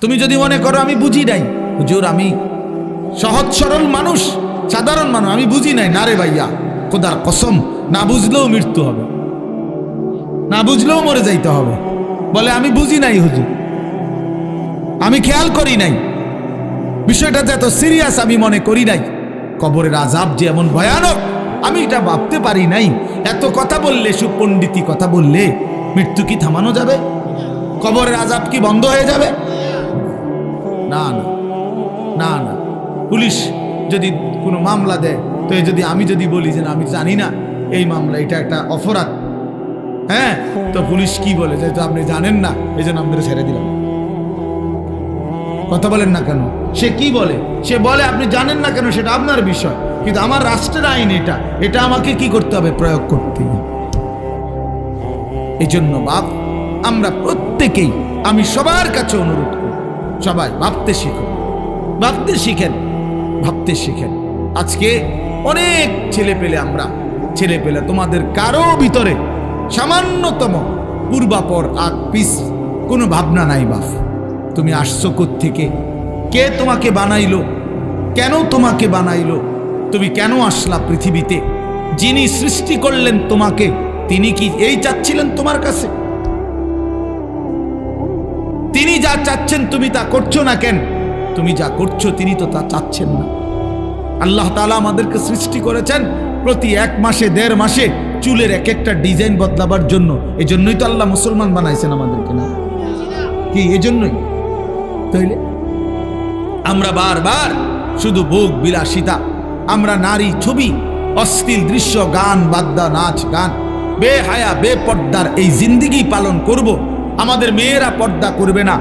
তুমি যদি মনে করো আমি বুঝি নাই, হুজুর আমি সহজ সরল মানুষ, সাধারণ মানুষ, আমি বুঝি নাই, না রে ভাইয়া, খোদার কসম, না বুঝলেও মৃত্যু হবে, না বুঝলেও মরে যাইতে হবে। বলে আমি বুঝি নাই হুজুর, আমি খেয়াল করি নাই, বিষয়টা যে এত সিরিয়াস আমি মনে করি নাই, কবরের আযাব যে এমন ভয়ানক আমি এটা ভাবতে পারি নাই। এত কথা বললে, সুপণ্ডিতি কথা বললে মৃত্যু কি থামানো যাবে? কবরের আযাব কি বন্ধ হয়ে যাবে? না না না না। পুলিশ যদি কোনো মামলা দেয়, তো যদি আমি যদি বলি যে না আমি জানি না এই মামলা, এটা একটা অপরাধ, হ্যাঁ, তো পুলিশ কি বলে যে তো আপনি জানেন না এই জন্য আপনাদের ছেড়ে দিলাম। কথা বলেন না কেন? সে কি বলে? সে বলে আপনি জানেন না কেন সেটা আপনার বিষয়, কিন্তু আমার রাষ্ট্রের আইন এটা আমাকে কি করতে হবে? প্রয়োগ করতে হবে। এই জন্য বাপ, আমরা প্রত্যেকেই, আমি সবার কাছে অনুরোধ করি, সবাই ভাবতে শিখুন, ভাবতে শিখেন, ভাবতে শিখেন। আজকে অনেক ছেলে পেলে তোমাদের কারো ভিতরে সামান্যতম পূর্বাপর আগ পিছ কোনো ভাবনা নাই। বাপ, তুমি আসছো কোত্থেকে? কে তোমাকে বানাইলো? কেন তোমাকে বানাইলো? তুমি কেন আসলা পৃথিবীতে? যিনি সৃষ্টি করলেন তোমাকে, তিনি কি এই চাচ্ছিলেন তোমার কাছে? তিনি যা চাচ্ছেন তুমি তা করছো না কেন? তুমি যা করছো তিনি তো তা চাচ্ছেন না। আল্লাহ তাআলা আমাদেরকে সৃষ্টি করেছেন প্রতি 1 মাসে 1.5 মাসে চুলের এক একটা ডিজাইন বদলাবার জন্য। এই জন্যই তো আল্লাহ মুসলমান বানাইছেন আমাদেরকে, না কি? এই জন্যই তাইলে আমরা বারবার শুধু ভোগ বিলাসিতা, আমরা নারী ছবি, অশ্লীল দৃশ্য, গান বাদ্যা, নাচ গান, বেহায়া বেপর্দার এই জিন্দেগি পালন করব। আমাদের মেয়েরা পর্দা করবে না,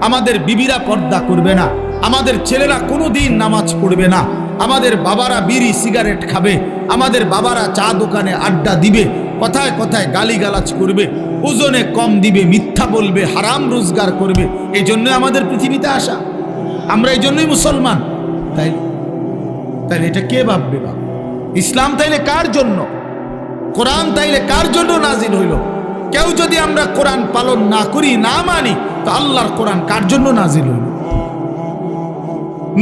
আমাদের বিবিরা পর্দা করবে না, আমাদের ছেলেরা কোনোদিন নামাজ পড়বে না, আমাদের বাবারা বিড়ি সিগারেট খাবে, আমাদের বাবারা চা দোকানে আড্ডা দিবে, কথায় কথায় গালিগালাজ করবে, ওজনে কম দিবে, মিথ্যা বলবে, হারাম রোজগার করবে। এই জন্য আমাদের পৃথিবীতে আসা, আমরা এই জন্যই মুসলমান। তাইলে এটা কে ভাববে? বা ইসলাম তাইলে কার জন্য? কোরআন তাইলে কার জন্য নাজিল হইল? কেউ যদি আমরা কোরআন পালন না করি, না মানি, তো আল্লাহর কোরআন কার জন্য নাজিল হইল?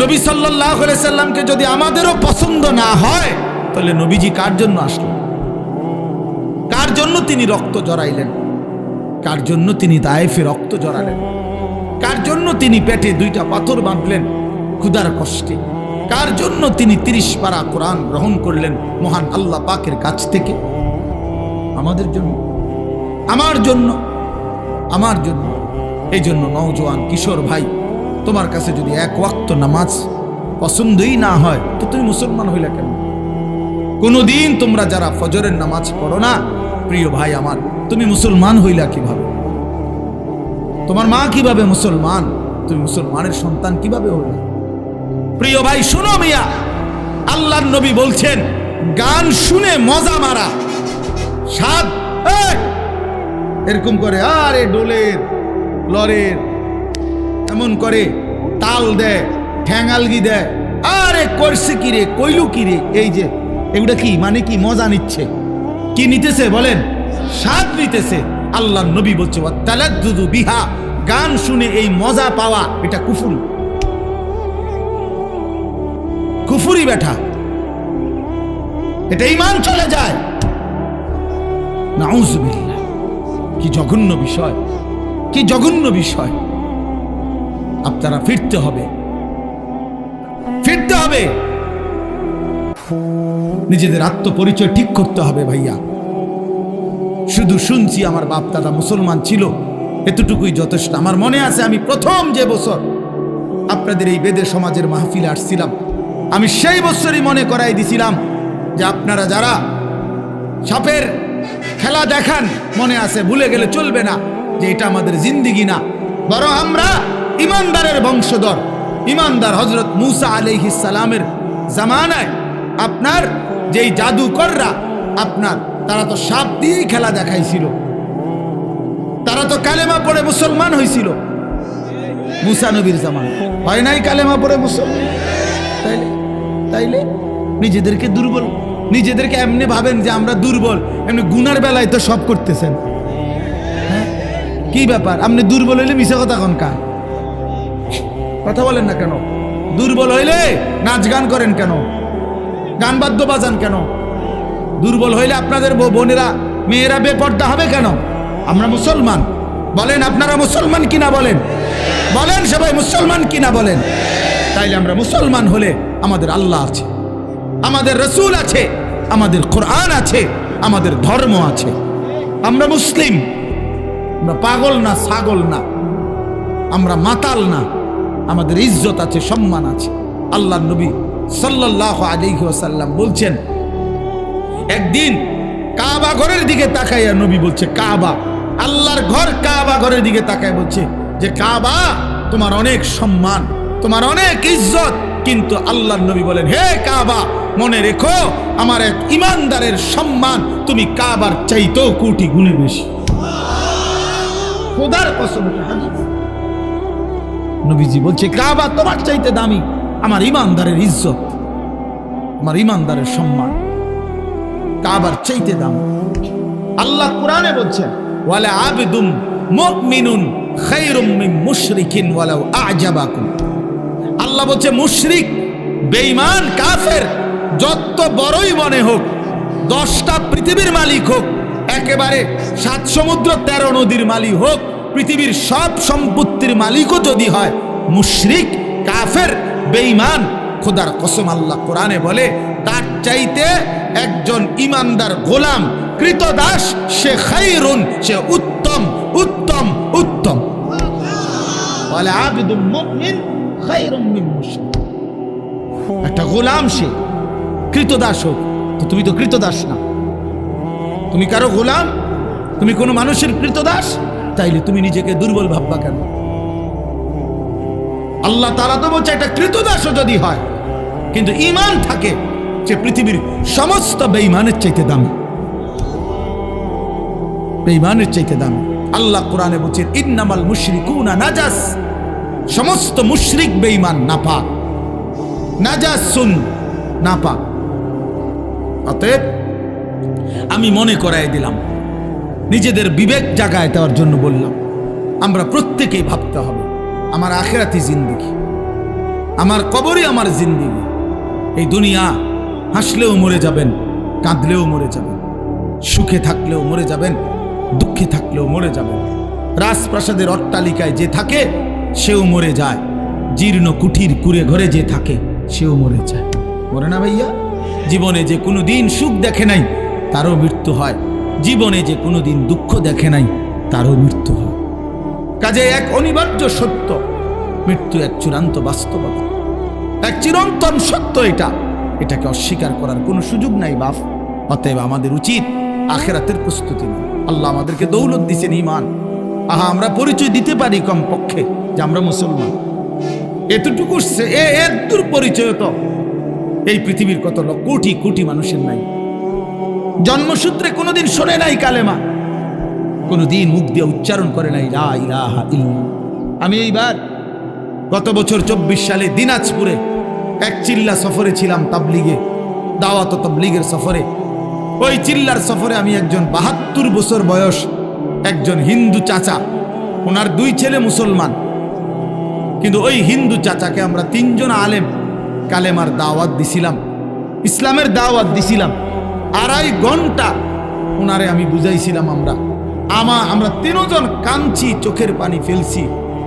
নবী সাল্লাল্লাহু আলাইহি সাল্লামকে যদি আমাদেরও পছন্দ না হয়, তাহলে নবীজি কার জন্য আসলেন? কার জন্য তিনি রক্ত জড়াইলেন? কার জন্য তিনি তায়েফে রক্ত জড়ালেন? কার জন্য তিনি পেটে 2টা পাথর বাঁধলেন ক্ষুধার কষ্টে? কার জন্য তিনি 30 পারা কোরআন গ্রহণ করলেন মহান আল্লাহ পাকের কাছ থেকে? আমাদের জন্য, আমার জন্য, আমার জন্য। এই জন্য নওজোয়ান কিশোর ভাই, তোমার কাছে যদি 1 ওয়াক্ত নামাজ পছন্দই না হয়, তো তুমি মুসলমান হইলা কেন? কোনদিন তোমরা যারা ফজরের নামাজ পড়ো না, প্রিয় ভাই আমার, তুমি মুসলমান হইলা কিভাবে? তোমার মা কিভাবে মুসলমান? তুমি মুসলমানের সন্তান কিভাবে হইলা? প্রিয় ভাই শুনো মিয়া, আল্লাহর নবী বলছেন গান শুনে মজা মারা সাদ এরকম করে, আরে ডোলের লরের এমন করে তাল দেয়, ঠ্যাঙালগি দেয়, আরে করছে কিরে, কইলু কিরে, এই যে এগুলা কি মানে? কি মজা নিচ্ছে? কি নিতেছে বলেন? স্বাদ নিতেছে। আল্লাহর নবী বলছে ওয়াতালাদ্দুদু বিহা, গান শুনে এই মজা পাওয়া এটা কুফর, কুফরি বেটা, এটা ঈমান চলে যায়। নাউযুবিল্লাহ, কি জঘন্য বিষয়, কি জঘন্য বিষয়। আপনারা ফিরতে হবে, ফিরতে হবে, নিজেদের আত্মপরিচয় ঠিক করতে হবে ভাইয়া। শুধু শুনছি আমার বাপ দাদা মুসলমান ছিল, এতটুকুই যথেষ্ট। আমার মনে আছে আমি প্রথম যে বছর আপনাদের এই বেদে সমাজের মাহফিলে আসছিলাম, আমি সেই বছরই মনে করাই দিছিলাম যে আপনারা যারা সাপের খেলা দেখান, মনে আছে, ভুলে গেলে চলবে না যে এটা আমাদের জিন্দেগি না, বরং আমরা ইমানদারের বংশধর। ইমানদার হযরত মূসা আলাইহিস সালামের জামানায় আপনার যেই জাদুকররা, আপনার তারা তো সাপ দিয়েই খেলা দেখাইছিল, তারা তো কালেমা পড়ে মুসলমান হয়েছিল মূসা নবীর জামানায়, হয় নাই কালেমা পড়ে মুসলমান? তাইলে নিজেদেরকে দুর্বল, নিজেদেরকে এমনি ভাবেন যে আমরা দুর্বল, এমনি গুনার বেলায় তো সব করতেছেন। কি ব্যাপার? আপনি দুর্বল হইলে মিশা কথা কোন কা? কথা বলেন না কেন? দুর্বল হইলে নাচ গান করেন কেন? গান বাদ্য বাজান কেন? দুর্বল হইলে আপনাদের বোনেরা মেয়েরা বেপর্দা হবে কেন? আমরা মুসলমান, বলেন আপনারা মুসলমান কিনা বলেন? বলেন সবাই মুসলমান কিনা বলেন? তাইলে আমরা মুসলমান হলে আমাদের আল্লাহ আছে, আমাদের রসুল আছে, আমাদের কোরআন আছে, আমাদের ধর্ম আছে। আমরা মুসলিম, আমরা পাগল না, ছাগল না, আমরা মাতাল না, আমাদের ইজ্জত আছে, সম্মান আছে। আল্লাহর নবী সাল্লাল্লাহু আলাইহি ওয়াসাল্লাম বলছেন, একদিন কাবা ঘরের দিকে তাকাইয়া নবী বলছে, কাবা, আল্লাহর ঘর কাবা ঘরের দিকে তাকায় বলছে যে কাবা তোমার অনেক সম্মান, তোমার অনেক ইজ্জত, কিন্তু আল্লাহর নবী বলেন, হে কাবা, মনে রেখো আমার এক ইমানদারের সম্মান তুমি কাবার চাইতেও কোটি গুণে বেশি। খোদার কসম, নবীজি বলছে কাবা তোমার চাইতে দামি, আমার ইমানদারের ইজ্জত, আমার ইমানদারের সম্মান কাবার চাইতে দামি। আল্লাহ কোরআনে বলছেন, ওয়ালা আবদুম মুমিনুন খায়রুম মিন মুশরিকিন ওয়ালাউ আ'জাবাকুম। আল্লাহ বলছে মুশরিক, বেঈমান, কাফের যত বড়ই মনে হোক, 10টা পৃথিবীর মালিক হোক, একেবারে 7 সমুদ্র 13 নদীর মালিক হোক, পৃথিবীর সব সম্পত্তির মালিকও যদি হয়, মুশরিক, কাফের, বেঈমান, খোদার কসম আল্লাহ কোরআনে বলে তার চাইতে একজন ইমানদার গোলাম, কৃতদাস, সে খায়রুন, সে উত্তম, উত্তম, উত্তম। ওয়ালা আবদুম মুমিন খায়রুম মিন মুশরিক। একটা গোলাম সে কৃতদাস হোক, তো তুমি তো কৃতদাস না, তুমি কারো গোলাম, তুমি কোনো মানুষের কৃতদাস, তাইলে তুমি নিজেকে দুর্বল ভাববা কেন? আল্লাহ তাআলা তো বলছে একটা কৃতদাসও যদি হয় কিন্তু ঈমান থাকে, সে পৃথিবীর সমস্ত বেঈমানের চাইতে দামি, বেঈমানের চাইতে দামি। আল্লাহ কোরআনে বলছেন, ইন্নামাল মুশরিকুনা নাজাস, সমস্ত মুশরিক বেঈমান, নাপাক, নাজাসুন, নাপাক। অতএব আমি মনে করাই দিলাম, নিজেদের বিবেক জাগায় দেওয়ার জন্য বললাম, আমরা প্রত্যেকেই ভাবতে হবে আমার আখিরাতি জিন্দেগি, আমার কবরই আমার জিন্দেগি। এই দুনিয়া হাসলেও মরে যাবেন, কাঁদলেও মরে যাবেন, সুখে থাকলেও মরে যাবেন, দুঃখে থাকলেও মরে যাবেন। রাজপ্রাসাদের অট্টালিকায় যে থাকে সেও মরে যায়, জীর্ণ কুঠির কুড়ে ঘরে যে থাকে সেও মরে যায়, মরে না ভাইয়া? জীবনে যে কোনো দিন সুখ দেখে নাই তারও মৃত্যু হয়, জীবনে যে কোনো দিন দুঃখ দেখে নাই তারও মৃত্যু হয়। কাজে এক অনিবার্য সত্য, মৃত্যু এক চূড়ান্ত বাস্তবতা, এক চিরন্তন সত্য। এটাকে অস্বীকার করার কোনো সুযোগ নাই বাপ। অতএব আমাদের উচিত আখিরাতের প্রস্তুতি নেওয়া। আল্লাহ আমাদেরকে দৌলত দিয়েছেন, ঈমান। আহা, আমরা পরিচয় দিতে পারি কমপক্ষে যে আমরা মুসলমান, এতটুকু এর দূর পরিচয় তো এই পৃথিবীর কত কোটি কোটি মানুষের নাই। জন্মসূত্রে কোনোদিন শোনে নাই কালেমা, কোনোদিন মুখ দিয়ে উচ্চারণ করে নাই লা ইলাহা ইল্লাল্লাহ। আমি এইবার গত বছর 24 সালে দিনাজপুরে এক চিল্লা সফরে ছিলাম, তাবলিগে, দাওয়াত তাবলিগের সফরে। ওই চিল্লার সফরে আমি একজন 72 বছর বয়স একজন হিন্দু চাচা, ওনার 2 ছেলে মুসলমান, কিন্তু ওই হিন্দু চাচাকে আমরা 3 জন আলেম কালেমার দাওয়াত দিছিলাম, ইসলামের দাওয়াত দিছিলাম। 2.5 ঘন্টা ওনারে আমি বুঝাইছিলাম। আমরা 3 জন কাঁদছি, চোখের পানি ফেলছি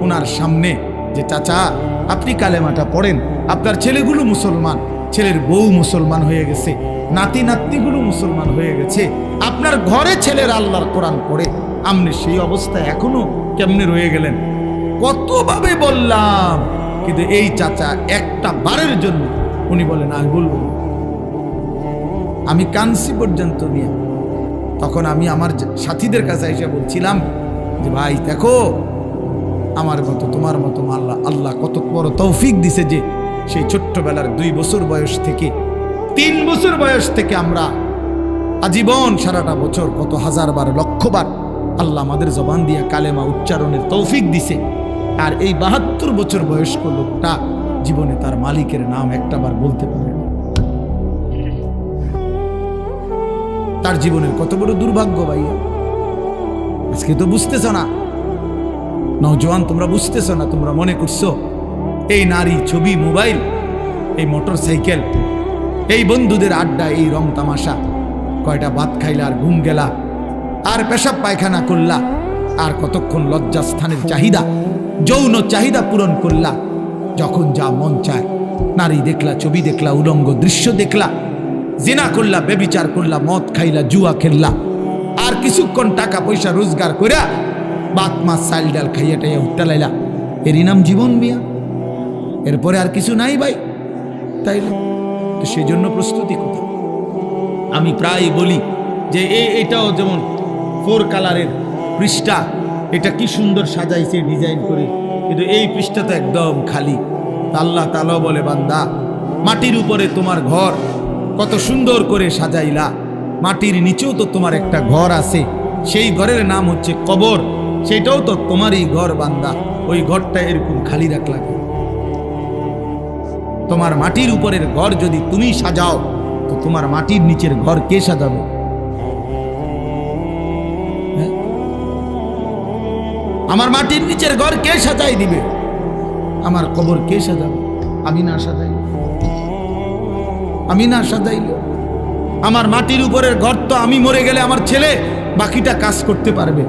ওনার সামনে, যে চাচা আপনি কালেমাটা পড়েন, আপনার ছেলেগুলো মুসলমান, ছেলের বউ মুসলমান হয়ে গেছে, নাতি নাতনিগুলো মুসলমান হয়ে গেছে, আপনার ঘরে ছেলের আল্লাহর কোরআন পড়ে, আপনি সেই অবস্থায় এখনো কেমনে রয়ে গেলেন? কতভাবে বললাম, কিন্তু এই চাচা একটা বারের জন্য উনি বলেন আমি বলবো। আমি কানসি পর্যন্ত নিয়ে তখন আমি আমার সাথীদের কাছে এসে বলছিলাম যে ভাই দেখো, আমার মতো তোমার মতো আল্লাহ কত বড় তৌফিক দিছে যে সেই ছোট্টবেলার 2 বছর বয়স থেকে 3 বছর বয়স থেকে আমরা আজীবন সারাটা বছর কত হাজারবার লক্ষবার আল্লাহ আমাদের জবান দিয়ে কালেমা উচ্চারণের তৌফিক দিছে। আর এই 72 বছর বয়স্ক লোকটা জীবনে তার মালিকের নাম একটাবার বলতে পারে না। তার জীবনের কত বড় দুর্ভাগ্য ভাইয়া। আজকে তো বুঝতেছ না, নওজোয়ান তোমরা বুঝতেছ না, তোমরা মনে করছো এই নারী, ছবি, মোবাইল, এই মোটর সাইকেল, এই বন্ধুদের আড্ডা, এই রং তামাশা, কয়টা ভাত খাইলা আর ঘুম গেলা, আর পেশাব পায়খানা করলা, আর কতক্ষণ লজ্জাস্থানের চাহিদা, যৌন চাহিদা পূরণ করলা। যখন যা মন চায়, নারী দেখলা, ছবি দেখলা, উলঙ্গ দৃশ্য দেখলা, জিনা করলা, বেবিচার করলা, মদ খাইলা, জুয়া খেললা, আর কিছুক্ষণ টাকা পয়সা রোজগার কইরা ভাত মাছ চাল ডাল খাইয়া টাইয়া উঠতে লাইলা, এরই নাম জীবন মিয়া? এরপরে আর কিছু নাই ভাই, তাইলে তো সেই জন্য প্রস্তুতি কোথায়? আমি প্রায় বলি যে এটাও যেমন 4 কালারের পৃষ্ঠা, এটা কি সুন্দর সাজাইছে ডিজাইন করে, কিন্তু এই পৃষ্ঠা তো একদম খালি। আল্লাহ তাআলা বলে, বান্দা, মাটির উপরে তোমার ঘর কত সুন্দর করে সাজাইলা, মাটির নিচেও তো তোমার একটা ঘর আছে, সেই ঘরের নাম হচ্ছে কবর, সেটাও তো তোমারই ঘর বান্দা, ওই ঘরটা এরকম খালি রাখলা। তোমার মাটির উপরের ঘর যদি তুমি সাজাও, তো তোমার মাটির নিচের ঘর কে সাজাবে? আমার মাটির নিচের ঘর কে সাজাই দিবে? আমার কবর কে সাজাবে? আমি না সাজাই, আমি না সাজাইলে আমার মাটির উপরের ঘর তো আমি মরে গেলে আমার ছেলে বাকিটা কাজ করতে পারবে,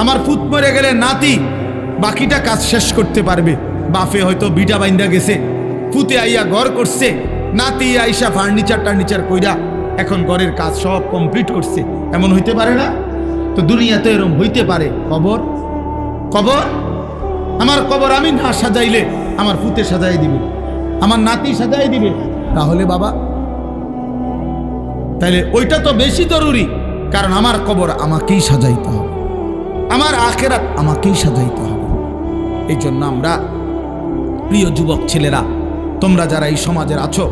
আমার পুত মরে গেলে নাতি বাকিটা কাজ শেষ করতে পারবে। বাপে হয়তো বিটা বাইন্দা গেছে, পুতে আইয়া ঘর করছে, নাতি আইসা ফার্নিচার কইরা এখন ঘরের কাজ সব কমপ্লিট করছে, এমন হইতে পারে না? তো দুনিয়াতে এরকম হইতে পারে। কবর, কবর, আমার কবর আমি না সাজাইলে আমার পুতে সাজাই দিবে, আমার নাতি সাজাই দিবে, তাহলে বাবা, তাইলে ওইটা তো বেশি জরুরি, কারণ আমার কবর আমাকেই সাজাইতে হবে, আমার আখিরাত আমাকেই সাজাইতে হবে। এই জন্য আমরা, প্রিয় যুবক ছেলেরা, তোমরা যারা এই সমাজের আছো,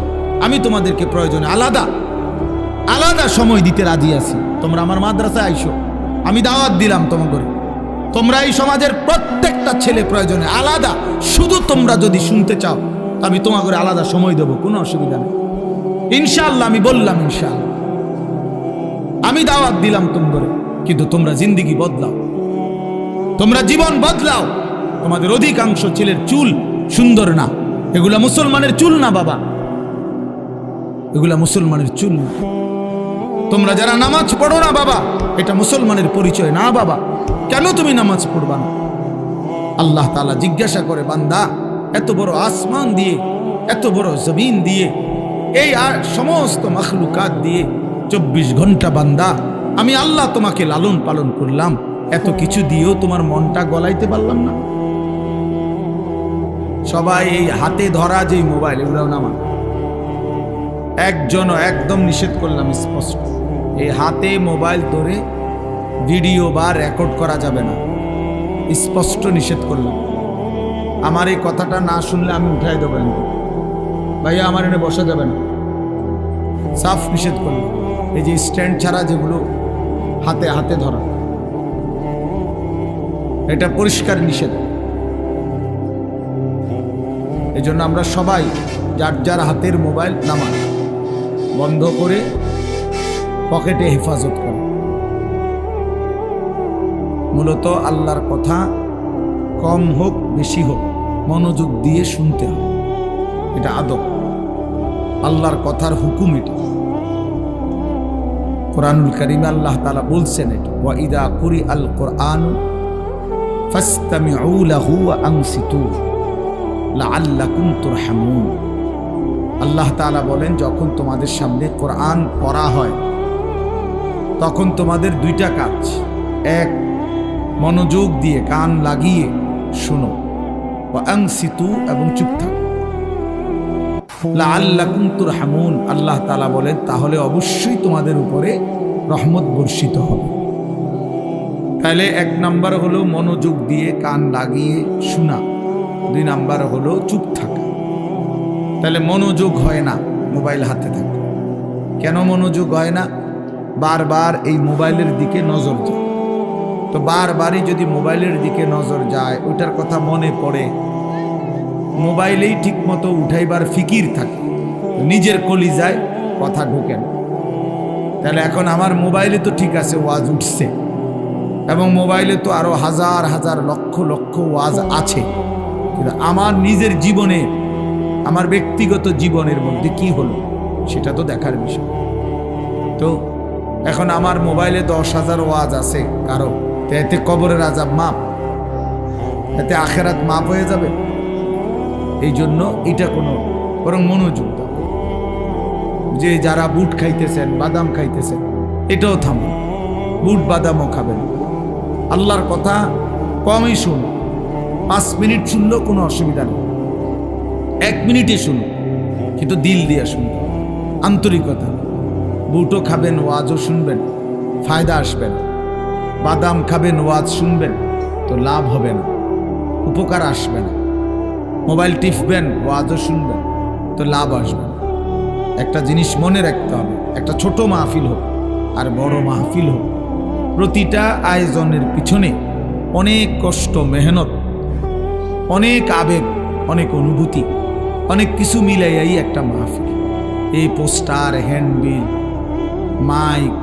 আমি তোমাদেরকে প্রয়োজনে আলাদা আলাদা সময় দিতে রাজি আছি। তোমরা আমার মাদ্রাসায় আইসো, আমি দাওয়াত দিলাম তোমাদের, তোমরা এই সমাজের প্রত্যেকটা ছেলে প্রয়োজনে আলাদা, শুধু তোমরা যদি শুনতে চাও আমি তোমাদের আলাদা সময় দেবো, কোনো অসুবিধা নেই ইনশাআল্লাহ। আমি বললাম ইনশাআল্লাহ, আমি দাওয়াত দিলাম তোমাদের, কিন্তু তোমরা জিন্দেগি বদলাও, তোমরা জীবন বদলাও। তোমাদের অধিকাংশ ছেলের চুল সুন্দর না, এগুলা মুসলমানের চুল না বাবা, এগুলা মুসলমানের চুল না। তোমরা যারা নামাজ পড়ো না বাবা, এটা মুসলমানের পরিচয় না বাবা। কেন তুমি নামাজ পড়বা না? আল্লাহ তাআলা জিজ্ঞাসা করে, বান্দা, এত বড় আসমান দিয়ে, এত বড় জমিন দিয়ে, এই সমস্ত মাখলুকাত দিয়ে 24 ঘন্টা বান্দা আমি আল্লাহ তোমাকে লালন পালন করলাম, এত কিছু দিয়েও তোমার মনটা গলাইতে পারলাম না? সবাই এই হাতে ধরা যে মোবাইল, এগুলো নামা, একজনও একদম নিষেধ করলাম স্পষ্ট, এই হাতে মোবাইল ধরে ভিডিও বা রেকর্ড করা যাবে না, স্পষ্ট নিষেধ করলাম। আমার এই কথাটা না শুনলে আমি উঠাই দেবেন, ভাইয়া আমার এনে বসা যাবে না, সাফ নিষেধ করলাম। এই যে স্ট্যান্ড ছাড়া যেগুলো হাতে হাতে ধরা, এটা পরিষ্কার নিষেধ। এই জন্য আমরা সবাই যার যার হাতের মোবাইল নামান বন্ধ করে পকেটে হেফাজত করে, মূলত আল্লাহর কথা কম হোক বেশি হোক মনোযোগ দিয়ে শুনতে হবে, এটা আদব, আল্লাহর কথার হুকুম এটা। কোরআনুল কারীমে আল্লাহ তাআলা বলছেন এটা, ওয়া ইযা কুরিআল কুরআন ফাসতামিউ লাহু ওয়া আনসিতু লাআল্লাকুম তুরহামুন। আল্লাহ তাআলা বলেন, যখন তোমাদের সামনে কোরআন পড়া হয় তখন তোমাদের দুইটা কাজ, এক, মনোযোগ দিয়ে কান লাগিয়ে শোনো, ওয়া আনসিতু, এবং চুপ থাকো, লাআল্লাকুম তুরহামুন। আল্লাহ তাআলা বলেন, তাহলে অবশ্যই তোমাদের উপরে রহমত বর্ষিত হবে। তাহলে 1 নাম্বার হলো মনোযোগ দিয়ে কান লাগিয়ে শোনা, 2 নাম্বার হলো চুপ থাকা। তাহলে মনোযোগ হয় না মোবাইল হাতে থাকে। কেন মনোযোগ হয় না? বারবার এই মোবাইলের দিকে নজর যায়, তো বারবারই যদি মোবাইলের দিকে নজর যায়, ওইটার কথা মনে পড়ে, মোবাইলেই ঠিক মতো উঠাইবার ফিকির থাকে, নিজের কলিজায় কথা ঢোকে না। তাহলে এখন আমার মোবাইলে তো ঠিক আছে ওয়াজ উঠছে, এবং মোবাইলে তো আরো হাজার হাজার লক্ষ লক্ষ ওয়াজ আছে, কিন্তু আমার নিজের জীবনে, আমার ব্যক্তিগত জীবনের মধ্যে কি হলো সেটা তো দেখার বিষয়। তো এখন আমার মোবাইলে 10,000 ওয়াজ আছে কারো, তো এতে কবরের আযাব মাপ, এতে আখেরাত মাপ হয়ে যাবে? এই জন্য এটা কোনো, বরং মনোযোগ দাও। যে যারা বুট খাইতেছেন, বাদাম খাইতেছেন, এটাও থামুন, বুট বাদামও খাবেন। আল্লাহর কথা কমই শুনো, 5 মিনিট শুনলেও কোনো অসুবিধা নেই, 1 মিনিটে শুনুন, কিন্তু দিল দিয়ে শুনুন, আন্তরিকতা। বুটও খাবেন, ওয়াজও শুনবেন, ফায়দা আসবে না। বাদাম খাবেন, ওয়াজ শুনবেন, তো লাভ হবে না, উপকার আসবে না। মোবাইল টিপবেন, ওয়াজও শুনবেন, তো লাভ আসবে না। একটা জিনিস মনে রাখতে হবে, একটা ছোট মাহফিল হোক আর বড় মাহফিল হোক, প্রতিটা আয়োজনের পিছনে অনেক কষ্ট, মেহনত, অনেক আবেগ, অনেক অনুভূতি, অনেক কিছু মিলাইয়াই একটা মাহফিল। এই poster, handbill, mic,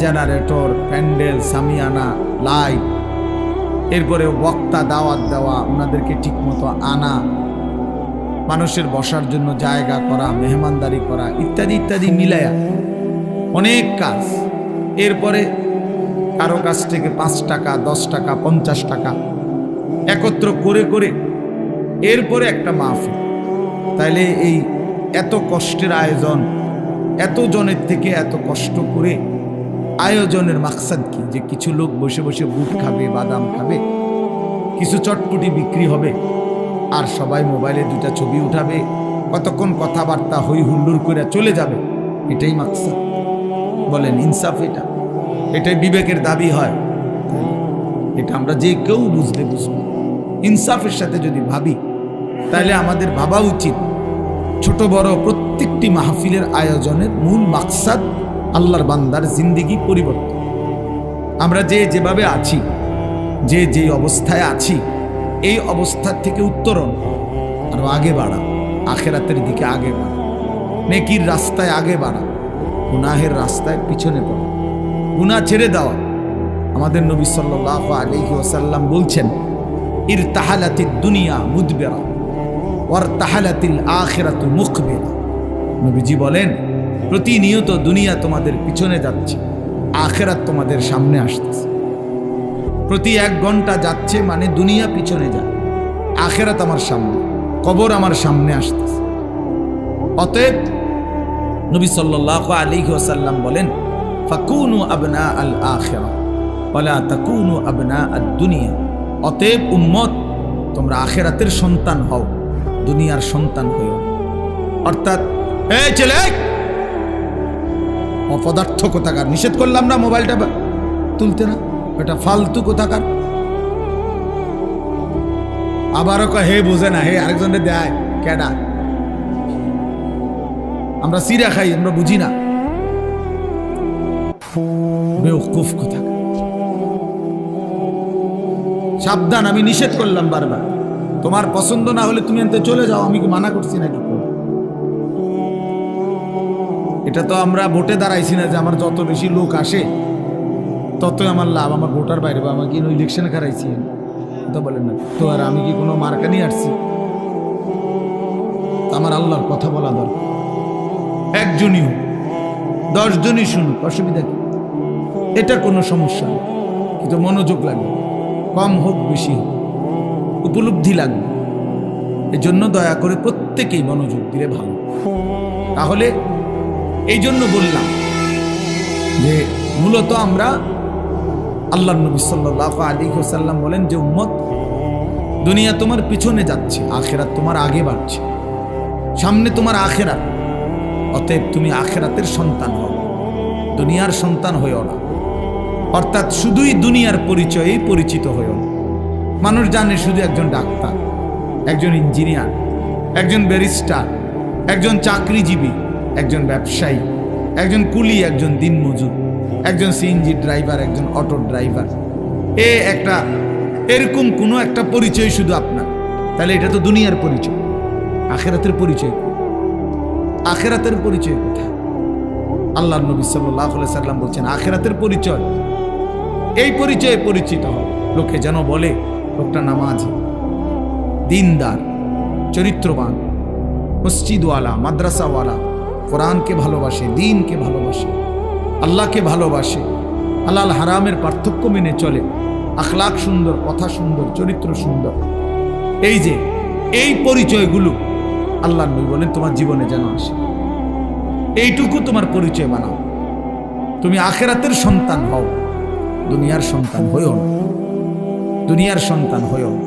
generator, pandal, সামিয়ানা, লাইট, এরপরে বক্তা দাওয়াত দেওয়া, ওনাদেরকে ঠিকমতো আনা, মানুষের বসার জন্য জায়গা করা, মেহমানদারি করা, ইত্যাদি ইত্যাদি মিলায়া অনেক কাজ। এরপরে কারো কাছ থেকে 5 টাকা, 10 টাকা, 50 টাকা একত্র করে করে এরপরে একটা মাহফিল। তাইলে এই এত কষ্টের আয়োজন, এত জনের থেকে এত কষ্ট করে আয়োজনের মাকসাদ কি? যে কিছু লোক বসে বসে বুট খাবে, বাদাম খাবে, কিছু চটপটি বিক্রি হবে, আর সবাই মোবাইলে 2টা ছবি উঠাবে, কতক্ষণ কথাবার্তা হই হুল্লোড় করে চলে যাবে, এটাই মাকসাদ? বলেন ইনসাফ? এটাই বিবেকের দাবি হয়? এটা আমরা যে কেউ বুঝলে বুঝবো। ইনসাফের সাথে যদি ভাবি, তাহলে আমাদের ভাবা উচিত ছোট বড় প্রত্যেকটি মাহফিলের আয়োজনের মূল মাকসাদ আল্লাহর বান্দার জিন্দেগি পরিবর্তন। আমরা যেভাবে আছি, যে অবস্থায় আছি, এই অবস্থার থেকে উত্তরণ, আরো আগে বাড়া, আখেরাতের দিকে আগে বাড়া, নেকির রাস্তায় আগে বাড়া, গুনাহের রাস্তায় পিছনে পড়া, গুনাহ ছেড়ে দেওয়া। আমাদের নবী সাল্লাল্লাহু আলাইহি ওয়াসাল্লাম বলছেন, ইরতাহালাতিদ দুনিয়া মুদবিরা ওয়ারতাহালাতিল আখিরাতু মুকবিলা। নবীজি বলেন, প্রতিনিয়ত দুনিয়া তোমাদের পিছনে যাচ্ছে, আখিরাত তোমাদের সামনে আসতেছে। প্রতি 1 ঘন্টা যাচ্ছে মানে দুনিয়া পিছনে যায়, আখিরাত আমার সামনে, কবর আমার সামনে আসতেছে। অতএব নবী সাল্লাল্লাহু আলাইহি ওয়াসাল্লাম বলেন, ফাকুনু আবনা আল আখিরা ওয়ালা তাকুনু আবনা আদ দুনিয়া। অতএব উম্মত, তোমরা আখিরাতের সন্তান হও, দুনিয়ার সন্তান হইও। অর্থাৎ এই ছেলে, অপদার্থ কোথাকার, নিষেধ করলাম না মোবাইলটা তুলতে, না এটা ফালতু কোথাকার। আবারও কয় হে বুঝে না, হে আরেকজনের দেয় কেডা? আমরা সিরা খাই, আমরা বুঝি না, বেওকুফ কোথাকার। সাবধান, আমি নিষেধ করলাম বারবার। তোমার পছন্দ না হলে তুমি এনতে চলে যাও, আমি কি মানা করছি নাকি? এটা তো আমরা ভোটে দাঁড়াইছি না যে আমার যত বেশি লোক আসে ততই আমার লাভ, আমার ভোটার বাইরে, বা আমাকে ইলেকশনে খারাইছি তো বলেন না তো। আর আমি কি কোনো মার্কা নিয়ে আসছি? আমার আল্লাহর কথা বলা দরকার। 1 জনই হোক, 10 জনই শুনুক, অসুবিধা কি? এটা কোনো সমস্যা নেই, কিন্তু মনোযোগ লাগবে, কম হোক বেশি হোক, উপলব্ধি লাগবে। এজন্য দয়া করে প্রত্যেকেই মনোযোগ দিলে ভালো। তাহলে এই জন্য বললাম যে মূলত আমরা, আল্লাহর নবী সাল্লাল্লাহু আলাইহি ওয়াসাল্লাম বলেন যে উম্মত, দুনিয়া তোমার পিছনে যাচ্ছে, আখিরাত তোমার আগে বাড়ছে, সামনে তোমার আখিরাত। অতএব তুমি আখিরাতের সন্তান হও, দুনিয়ার সন্তান হইও না। অর্থাৎ শুধুই দুনিয়ার পরিচয়েই পরিচিত হইও না। মানুষ জানে শুধু একজন ডাক্তার, একজন ইঞ্জিনিয়ার, একজন ব্যারিস্টার, একজন চাকরিজীবী, একজন ব্যবসায়ী, একজন কুলি, একজন দিনমজুর, একজন সিএনজি ড্রাইভার, একজন অটো ড্রাইভার। একটা এরকম কোনো একটা পরিচয় শুধু আপনার, তাহলে এটা তো দুনিয়ার পরিচয়। আখিরাতের পরিচয়, আখিরাতের পরিচয় কোথায়? আল্লাহর নবী সাল্লাল্লাহু আলাইহি সাল্লাম বলছেন, আখিরাতের পরিচয় এই পরিচয়ে পরিচিত হয়, লোকে যেন বলে লোকটা নামাজি, দিনদার, চরিত্রবান, মসজিদওয়ালা, মাদ্রাসাওয়ালা, কোরআনকে ভালোবাসে, দিনকে ভালোবাসে, আল্লাহকে ভালোবাসে, হালাল হারামের পার্থক্য মেনে চলে, আখলাক সুন্দর, কথা সুন্দর, চরিত্র সুন্দর। এই যে এই পরিচয়গুলো আল্লাহর নবী বলেন তোমার জীবনে যেন আসে। এইটুকু তোমার পরিচয় বানাও। তুমি আখিরাতের সন্তান হও, দুনিয়ার সন্তান হইও না, দুনিয়ার সন্তান হইও না।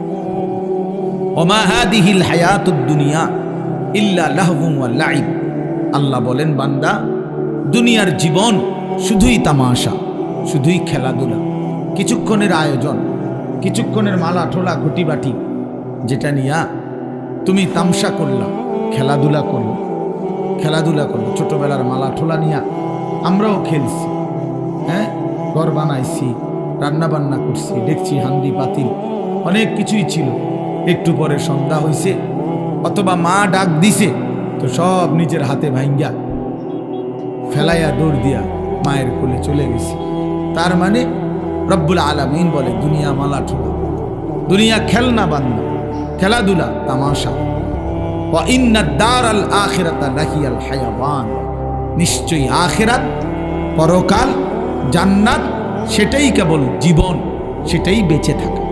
ওমা হাদিহিল হায়াতুদ দুনিয়া ইল্লা লাহবুন ওয়া লাইব। আল্লাহ বলেন বান্দা, দুনিয়ার জীবন শুধুই তামাশা, শুধুই খেলাধুলা, কিছুক্ষণের আয়োজন, কিছুক্ষণের মালা ঠোলা ঘটি বাটি, যেটা নিয়া তুমি তামসা করলা, খেলাধুলা করলো, খেলাধুলা করলো। ছোটবেলার মালা ঠোলা নিয়া আমরাও খেলছি, হ্যাঁ, ঘর বানাইছি, রান্না বান্না করছি, দেখছি হান্ডি পাতিল অনেক কিছুই ছিল। একটু পরে সন্ধ্যা হইছে অথবা মা ডাক দিছে, তো সব নিজের হাতে ভাঙ্গা ফেলাইয়া দৌড় দিয়া মায়ের কোলে চলে গেছি। তার মানে রব্বুল আলামিন বলে দুনিয়া মালা ঠোলা, দুনিয়া খেলনা বান্দা, খেলাধুলা, তামাশা। ওয়া ইন্নাদ দারাল আখিরাতা লাহিয়াল হায়াওয়ান। নিশ্চয়ই আখিরাত, পরকাল, জান্নাত, সেটাই কেবল জীবন, সেটাই বেঁচে থাকা।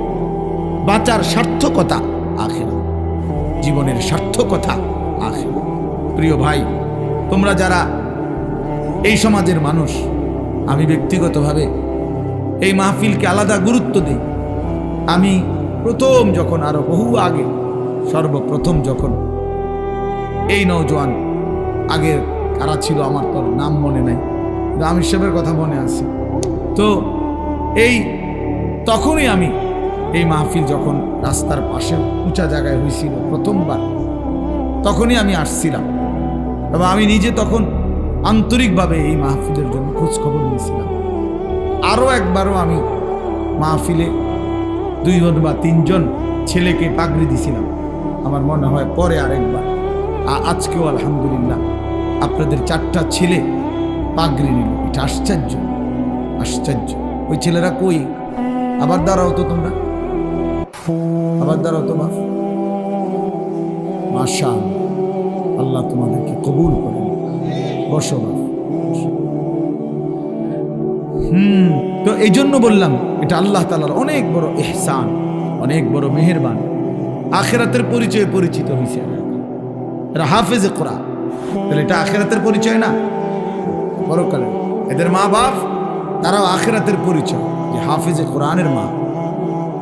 বাঁচার সার্থকতা আখিরাত, জীবনের সার্থকতা আখিরাত। প্রিয় ভাই, তোমরা যারা এই সমাজের মানুষ, আমি ব্যক্তিগতভাবে এই মাহফিলকে আলাদা গুরুত্ব দিই। আমি প্রথম যখন, আরো বহু আগে, সর্বপ্রথম যখন এই নওজোয়ান, আগে কারা ছিল আমার তো নাম মনে নাই, আমির সাহেবের কথা মনে আছে, তো এই তখনই আমি এই মাহফিল যখন রাস্তার পাশে উঁচা জায়গায় হয়েছিল প্রথমবার, তখনই আমি আসছিলাম এবং আমি নিজে তখন আন্তরিকভাবে এই মাহফিলের জন্য খোঁজ খবর নিয়েছিলাম। আরও একবারও আমি মাহফিলে 2 জন বা 3 জন ছেলেকে পাগড়ি দিছিলাম, আমার মনে হয় পরে আরেকবার। আজকেও আলহামদুলিল্লাহ আপনাদের 4টা ছেলে পাগড়ি নিল, এটা আশ্চর্য, আশ্চর্য। ওই ছেলেরা কই? আবার দাঁড়াও তো তোমরা, আবার দাঁড়াও তো বাপ। মাশাআল্লাহ, আল্লাহ তোমাদেরকে কবুল করেন। বসো বাপ। তো এই জন্য বললাম, এটা আল্লাহ তাআলার অনেক বড় ইহসান, অনেক বড় মেহেরবান। আখিরাতের পরিচয়ে পরিচিত হয়েছে এরা হাফেজে কোরআন, তাহলে এটা আখিরাতের পরিচয় না? পরকালে এদের মা বাপ তারাও আখিরাতের পরিচয়, যে হাফেজে কোরআনের মা,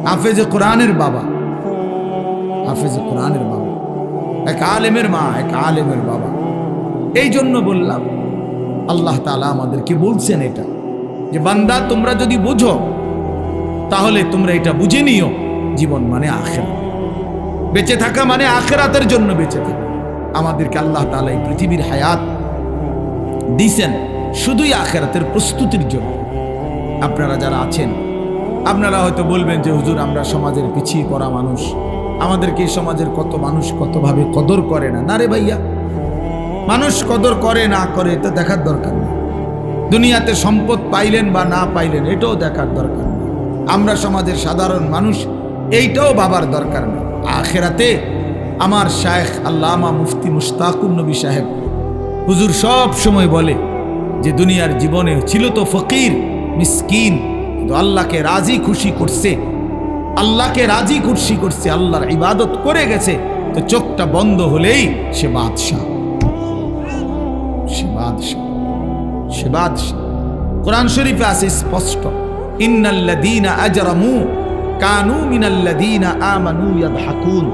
হাফেজে কোরআনের বাবা, হাফেজে কোরআনের বাবা, এক আলেমের মা, এক আলেমের বাবা। এই জন্য বললাম, আল্লাহ তাআলা আমাদেরকে বলছেন এটা, যে বান্দা তোমরা যদি বুঝো তাহলে তোমরা এটা বুঝে নিও, জীবন মানে আখিরাত, বেঁচে থাকা মানে আখিরাতের জন্য বেঁচে থাকা। আমাদেরকে আল্লাহ তাআলা এই পৃথিবীর হায়াত দিয়েছেন শুধুই আখিরাতের প্রস্তুতির জন্য। আপনারা যারা আছেন, আপনারা হয়তো বলবেন যে হুজুর আমরা সমাজের পিছিয়ে পড়া মানুষ, আমাদেরকে এই সমাজের কত মানুষ কতভাবে কদর করে না। না রে ভাইয়া, মানুষ কদর করে না করে এটা দেখার দরকার নেই। দুনিয়াতে সম্পদ পাইলেন বা না পাইলেন এটাও দেখার দরকার নেই। আমরা সমাজের সাধারণ মানুষ, এইটাও ভাবার দরকার নেই। আখিরাতে আমার শায়েখ আল্লামা মুফতি মুশতাকুর নবী সাহেব হুজুর সব সময় বলে যে দুনিয়ার জীবনে ছিল তো ফকির মিসকিন, কিন্তু আল্লাহকে রাজি খুশি করছে, আল্লাহকে রাজি খুশি করছে, আল্লাহর ইবাদত করে গেছে, তো চোখটা বন্ধ হলেই সে বাদশাহ, সে বাদশাহ, সে বাদশাহ। কোরআন শরীফে আছে স্পষ্ট, ইন্নাল্লাযীনা আজরামু কানু মিনাল্লাযীনা আমানু ইয়াদহাকুন।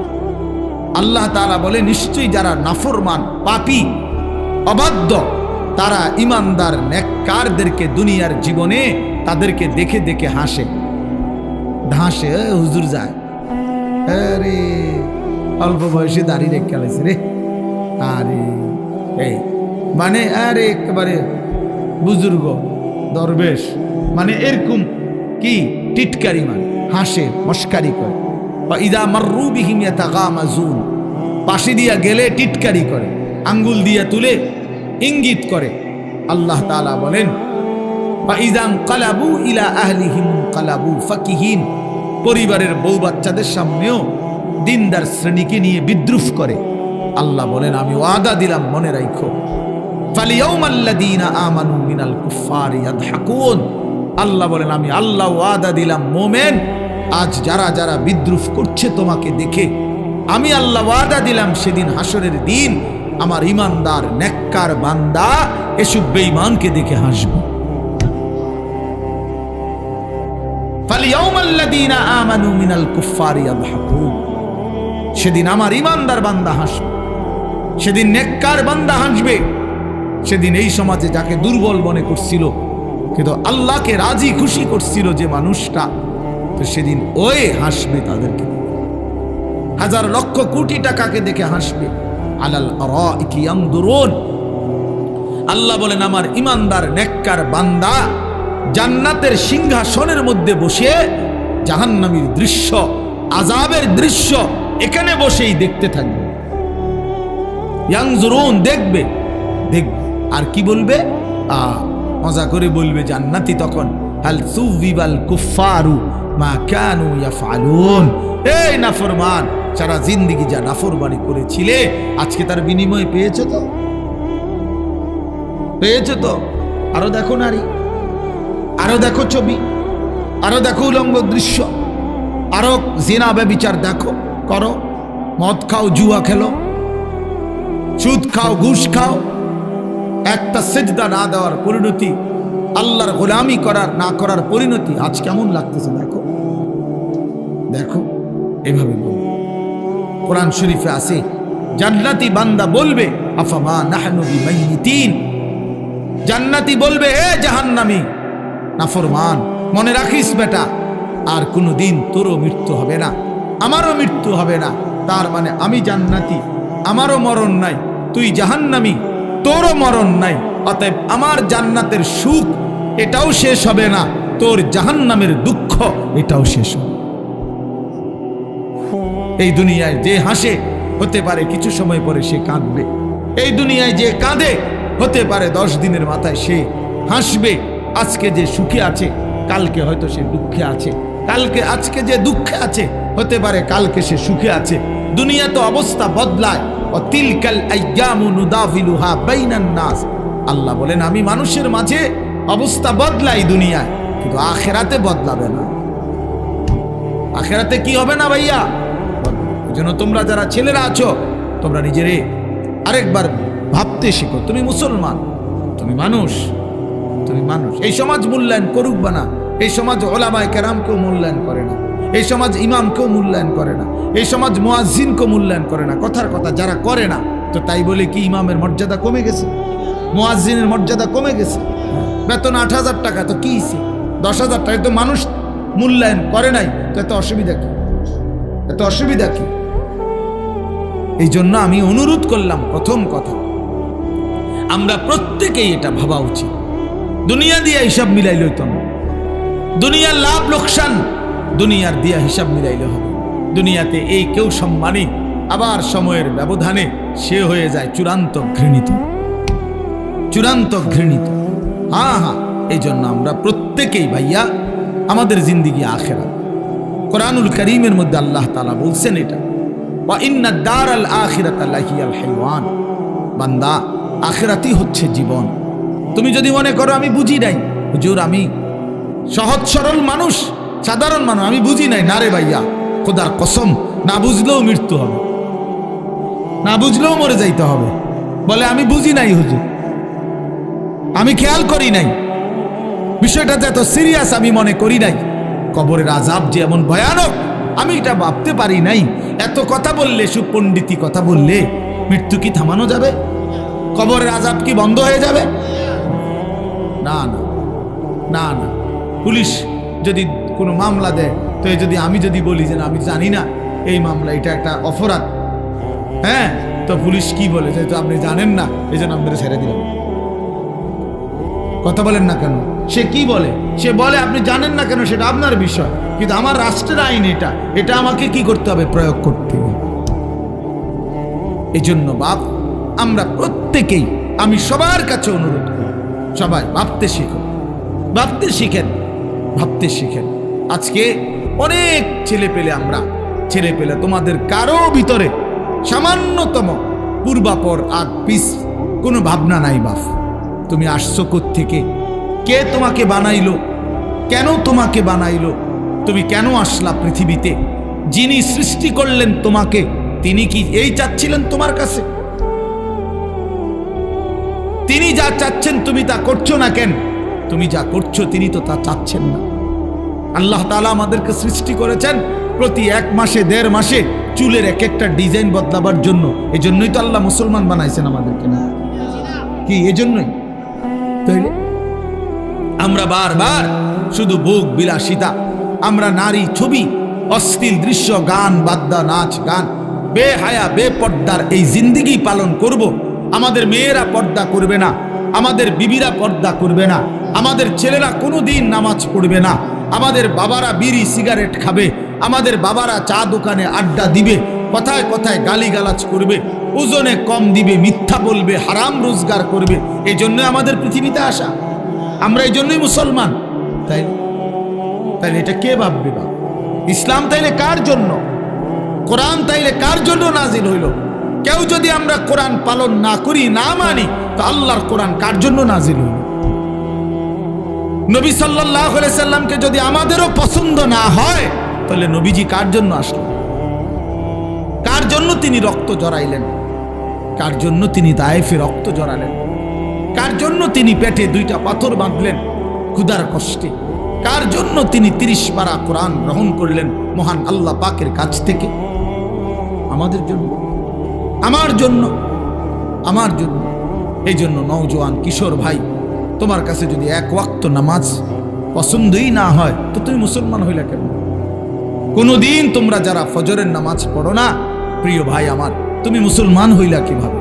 আল্লাহ তাআলা বলে নিশ্চয়ই যারা নাফরমান, পাপী, অবাধ্য, তারা ইমানদার নেককারদেরকে দুনিয়ার জীবনে তাদেরকে দেখে দেখে হাসে, হাসে। হুজুর যায়, আরে অল্প বয়সে দাঁড়িয়ে রেখে গেছে রে, আরে এই মানে আরে একেবারে বুজুর্গ দরবেশ, মানে এরকম কি টিটকারি, মানে হাসে, মস্কারি করে। বা ইদা মাররু বিহিম ইয়াতাগামাজুন, পাশে দিয়া গেলে টিটকারি করে, আঙ্গুল দিয়া তুলে ইঙ্গিত করে। আল্লাহ তাআলা বলেন, বা ইযা কালাবু ইলা আহলিহিম কালাবু ফাকিহিন, পরিবারের বউ বাচ্চাদের সামনেও দিনদার শ্রেণীকে নিয়ে বিদ্রুপ করে, আল্লাহ বলেন আমি ওয়াদা দিলাম, মনে রাখো, ফালিয়াউমাল্লাযীনা আমানু মিনাল কুফফারি ইয়াদহাকুন। আল্লাহ বলেন আমি আল্লাহ ওয়াদা দিলাম, মোমেন আজ যারা যারা বিদ্রুপ করছে তোমাকে দেখে, আমি আল্লাহ ওয়াদা দিলাম সেদিন হাসরের দিন আমার ইমানদার নেককার বান্দা এসব বেঈমানকে দেখে হাসবে। ফালিয়াউমাল্লাযীনা আমানু মিনাল কুফফারি ইয়াদহাকুন। সেদিন আমার ইমানদার বান্দা হাসবে, সেদিন নেককার বান্দা হাসবে। সেদিন এই সমাজে যাকে দুর্বল মনে করছিল কিন্তু আল্লাহকে রাজি খুশি করছিল যে মানুষটা, তো সেদিন ওই হাসবে তাদেরকে, হাজার লক্ষ কোটি টাকাকে দেখে হাসবে। আলাল আরাইকি ইয়ানদুরুন। আল্লাহ বলেন আমার ইমানদার নেককার বান্দা জান্নাতের সিংহাসনের মধ্যে বসে জাহান্নামীর দৃশ্য, আযাবের দৃশ্য এখানে বসেই দেখতে থাকবে। ইয়ানজুরুন, দেখবে দেখবে। আর কি বলবে? মজা করে বলবে জান্নাতি তখন, হাল সুবিবাল কুফফারু মা কানু ইয়াফআলুন। এই নাফরমান, সারা জিন্দেগি যা নাফরমানি করেছিলে আজকে তার বিনিময় পেয়েছো তো? পেয়েছো তো? আরো দেখো নারী, আরো দেখো ছবি, আরো দেখো উলঙ্গ দৃশ্য, আরো জিনা ব্যভিচার দেখো, করো, মদ খাও, জুয়া খেলো, সুদ খাও, ঘুষ খাও। একটা সেজদা না দেওয়ার পরিণতি, আল্লাহর গোলামি করার না করার পরিণতি আজ কেমন লাগতেছে দেখো, দেখো। এভাবে বলবে। কোরআন শরীফে আছে জান্নাতি বান্দা বলবে আফামা নাহনু বিমাইতিন। জান্নাতি বলবে হে জাহান্নামী নাফরমান, মনে রাখিস বেটা, আর কোনোদিন তোরও মৃত্যু হবে না, আমারও মৃত্যু হবে না। তার মানে আমি জান্নাতি, আমারও মরণ নাই, তুই জাহান্নামী, তোরও মরণ নাই। অতএব আমার জান্নাতের সুখ এটাও শেষ হবে না, তোর জাহান্নামের দুঃখ এটাও শেষ হবে। এই দুনিয়ায় যে হাসে হতে পারে কিছু সময় পরে সে কাঁদবে। এই দুনিয়ায় যে কাঁদে হতে পারে 10 দিনের মাথায় সে হাসবে। আজকে যে সুখে আছে কালকে হয়তো সে দুঃখে আছে, কালকে আজকে যে দুঃখে আছে হতে পারে কালকে সে সুখে আছে। দুনিয়া তো অবস্থা বদলায়। তিলকাল আইয়ামু নুদাফিলুহা বাইনান নাস। আল্লাহ বলেন আমি মানুষের মাঝে অবস্থা বদলাই দুনিয়ায়, কিন্তু আখিরাতে বদলাবে না। আখিরাতে কি হবে না ভাইয়া? যেন তোমরা যারা ছেলেরা আছো তোমরা নিজেরে আরেকবার ভাবতে শিখো, তুমি মুসলমান, তুমি মানুষ, তুমি মানুষ। এই সমাজ মূল্যায়ন করুক বা না, এই সমাজ ওলামায়ে কেরামকেও মূল্যায়ন করে না, এই সমাজ ইমামকেও মূল্যায়ন করে না, এই সমাজ মুয়াজ্জিনকেও মূল্যায়ন করে না। কথার কথা যারা করে না, তো তাই বলে কি ইমামের মর্যাদা কমে গেছে? মুয়াজ্জিনের মর্যাদা কমে গেছে? বেতন 8,000 টাকা, তো কি 10,000 টাকা তো মানুষ মূল্যায়ন করে নাই, তো এত অসুবিধা কি? এত অসুবিধা কি? এই জন্য আমি অনুরোধ করলাম, প্রথম কথা আমরা প্রত্যেকেই এটা ভাবা উচিত। দুনিয়া দিয়ে হিসাব মিলাইলে হইতো না, দুনিয়ার লাভ লোকসান দুনিয়ার দিয়া হিসাব মিলাইলে হবে। দুনিয়াতে এই কেউ সম্মানী, আবার সময়ের ব্যবধানে সে হয়ে যায় চূড়ান্ত ঘৃণিত, চূড়ান্ত ঘৃণিত। হ্যাঁ হ্যাঁ, এই জন্য আমরা প্রত্যেকেই ভাইয়া আমাদের জিন্দিগি আখিরাত। কোরআনুল কারীমের মধ্যে আল্লাহ তাআলা বলছেন এটা, ওয়া ইন্না দারাল আখিরাতা লাহিয়াল হাইওয়ান। বান্দা, আখিরাতই হচ্ছে জীবন। তুমি যদি মনে করো আমি বুঝি নাই, হুজুর আমি সহজ সরল মানুষ, সাধারণ মানুষ, আমি বুঝি নাই, না রে ভাইয়া, খোদার কসম, না বুঝলেও মৃত্যু হবে, না বুঝলেও মরে যাইতে হবে। বলে আমি বুঝি নাই হুজুর, আমি খেয়াল করি নাই, বিষয়টা যে এত সিরিয়াস আমি মনে করি নাই, কবরের আযাব যে এমন ভয়ানক আমি এটা ভাবতে পারি নাই। এত কথা বললে, সুপণ্ডিতি কথা বললে মৃত্যু কি থামানো যাবে? কবরের আযাব কি বন্ধ হয়ে যাবে? না না না না। পুলিশ যদি কোনো মামলা দেয়, তো যদি আমি যদি বলি যে আমি জানি না এই মামলা, এটা একটা অপরাধ, হ্যাঁ, তো পুলিশ কি বলে, যেহেতু আপনি জানেন না এই জন্য আপনারা ছেড়ে দিলাম। কথা বলেন না কেন? সে কি বলে? সে বলে আপনি জানেন না কেন সেটা আপনার বিষয়, কিন্তু আমার রাষ্ট্রের আইন এটা, এটা আমাকে কি করতে হবে? প্রয়োগ করতে হবে। এই জন্য বাপ, আমরা প্রত্যেকেই, আমি সবার কাছে অনুরোধ করি, সবাই ভাবতে শিখুন, ভাবতে শিখেন, ভাবতে শিখেন। আজকে অনেক ছেলে পেলে আমরা ছেলে পেলে তোমাদের কারো ভিতরে সামান্যতম পূর্বাপর আগ পিস কোনো ভাবনা নাই বাপ। তুমি আসছো কোত্থেকে, কে তোমাকে বানাইলো, কেন তোমাকে বানাইলো, তুমি কেন আসলা পৃথিবীতে, যিনি সৃষ্টি করলেন তোমাকে তিনি কি এই চাচ্ছিলেন তোমার কাছে? তিনি যা চাচ্ছেন তুমি তা করছো না কেন? তুমি যা করছো তিনি তো তা চাচ্ছেন না। আল্লাহ তাআলা আমাদেরকে সৃষ্টি করেছেন প্রতি 1 মাসে 1.5 মাসে চুলের এক একটা ডিজাইন বদলাবার জন্য। এই জন্যই তো আল্লাহ মুসলমান বানাইছেন আমাদেরকে, না কি? এজন্যই তাইলে আমরা বারবার শুধু ভোগ বিলাসিতা, আমরা নারী ছবি, অশ্লীল দৃশ্য, গান বাদ্যা, নাচ গান, বেহায়া বেপর্দার এই জিন্দেগি পালন করব। আমাদের মেয়েরা পর্দা করবে না, আমাদের বিবিরা পর্দা করবে না, আমাদের ছেলেরা কোনোদিন নামাজ পড়বে না, আমাদের বাবারা বিড়ি সিগারেট খাবে, আমাদের বাবারা চা দোকানে আড্ডা দিবে, কথায় কথায় গালিগালাজ করবে, ওজনে কম দিবে, মিথ্যা বলবে, হারাম রোজগার করবে। এই জন্য আমাদের পৃথিবীতে আসা, আমরা এই জন্যই মুসলমান। তাইলে এটা কে ভাববে? বা ইসলাম তাইলে কার জন্য? কোরআন তাইলে কার জন্য নাজিল হইল? কেউ যদি আমরা কোরআন পালন না করি, না মানি, তো আল্লাহর কোরআন কার জন্য নাজিল হইল? নবী সাল্লাল্লাহু আলাইহি সাল্লামকে যদি আমাদেরও পছন্দ না হয়, তাহলে নবীজি কার জন্য আসলেন? কার জন্য তিনি রক্ত জড়াইলেন? কার জন্য তিনি তায়েফে রক্ত জড়ালেন? কার জন্য তিনি পেটে 2টা পাথর বাঁধলেন ক্ষুধার কষ্টে? কার জন্য তিনি 30 পারা কোরআন গ্রহণ করলেন মহান আল্লাহ পাকের কাছ থেকে? আমাদের জন্য, আমার জন্য, আমার জন্য। এই জন্য নওজোয়ান কিশোর ভাই, তোমার কাছে যদি 1 ওয়াক্ত নামাজ পছন্দই না হয়, তো তুমি মুসলমান হইলা কেন? কোনদিন তোমরা যারা ফজরের নামাজ পড়ো না, প্রিয় ভাই আমার, তুমি মুসলমান হইলা কিভাবে?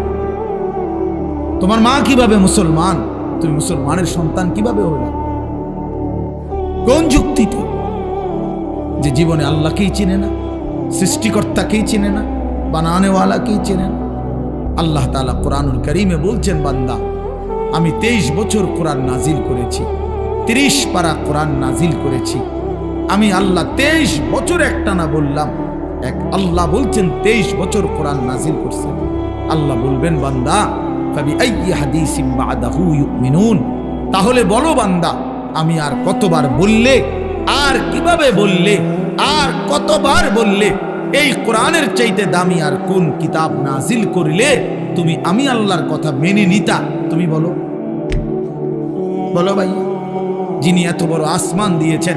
তোমার মা কিভাবে মুসলমান? তুমি মুসলমানের সন্তান কিভাবে হইলা? কোন যুক্তিতে? যে জীবনে আল্লাহকেই চিনে না, সৃষ্টিকর্তাকেই চিনে না, বানানেওয়ালাকেই চিনে না। আল্লাহ তাআলা কোরআনুল কারীমে বলছেন, বান্দা আমি 23 বছর কোরআন নাজিল করেছি, 30 পারা কোরআন নাজিল করেছি। আমি আল্লাহ 23 বছর একটানা বললাম, এক আল্লাহ বলছেন 23 বছর কোরআন নাজিল করছেন। আল্লাহ বলবেন, বান্দা ফাবিআইয়ি হাদিসিন বা'দাহু ইউমিনুন, তাহলে বলো বান্দা, আমি আর কতবার বললে, আর কিভাবে বললে, আর কতবার বললে এই কোরআনের চাইতে দামি আর কোন কিতাব নাজিল করিলে তুমি আমি আল্লাহর কথা মেনে নিতা? তুমি বলো, বলো ভাই। যিনি এত বড় আসমান দিয়েছেন,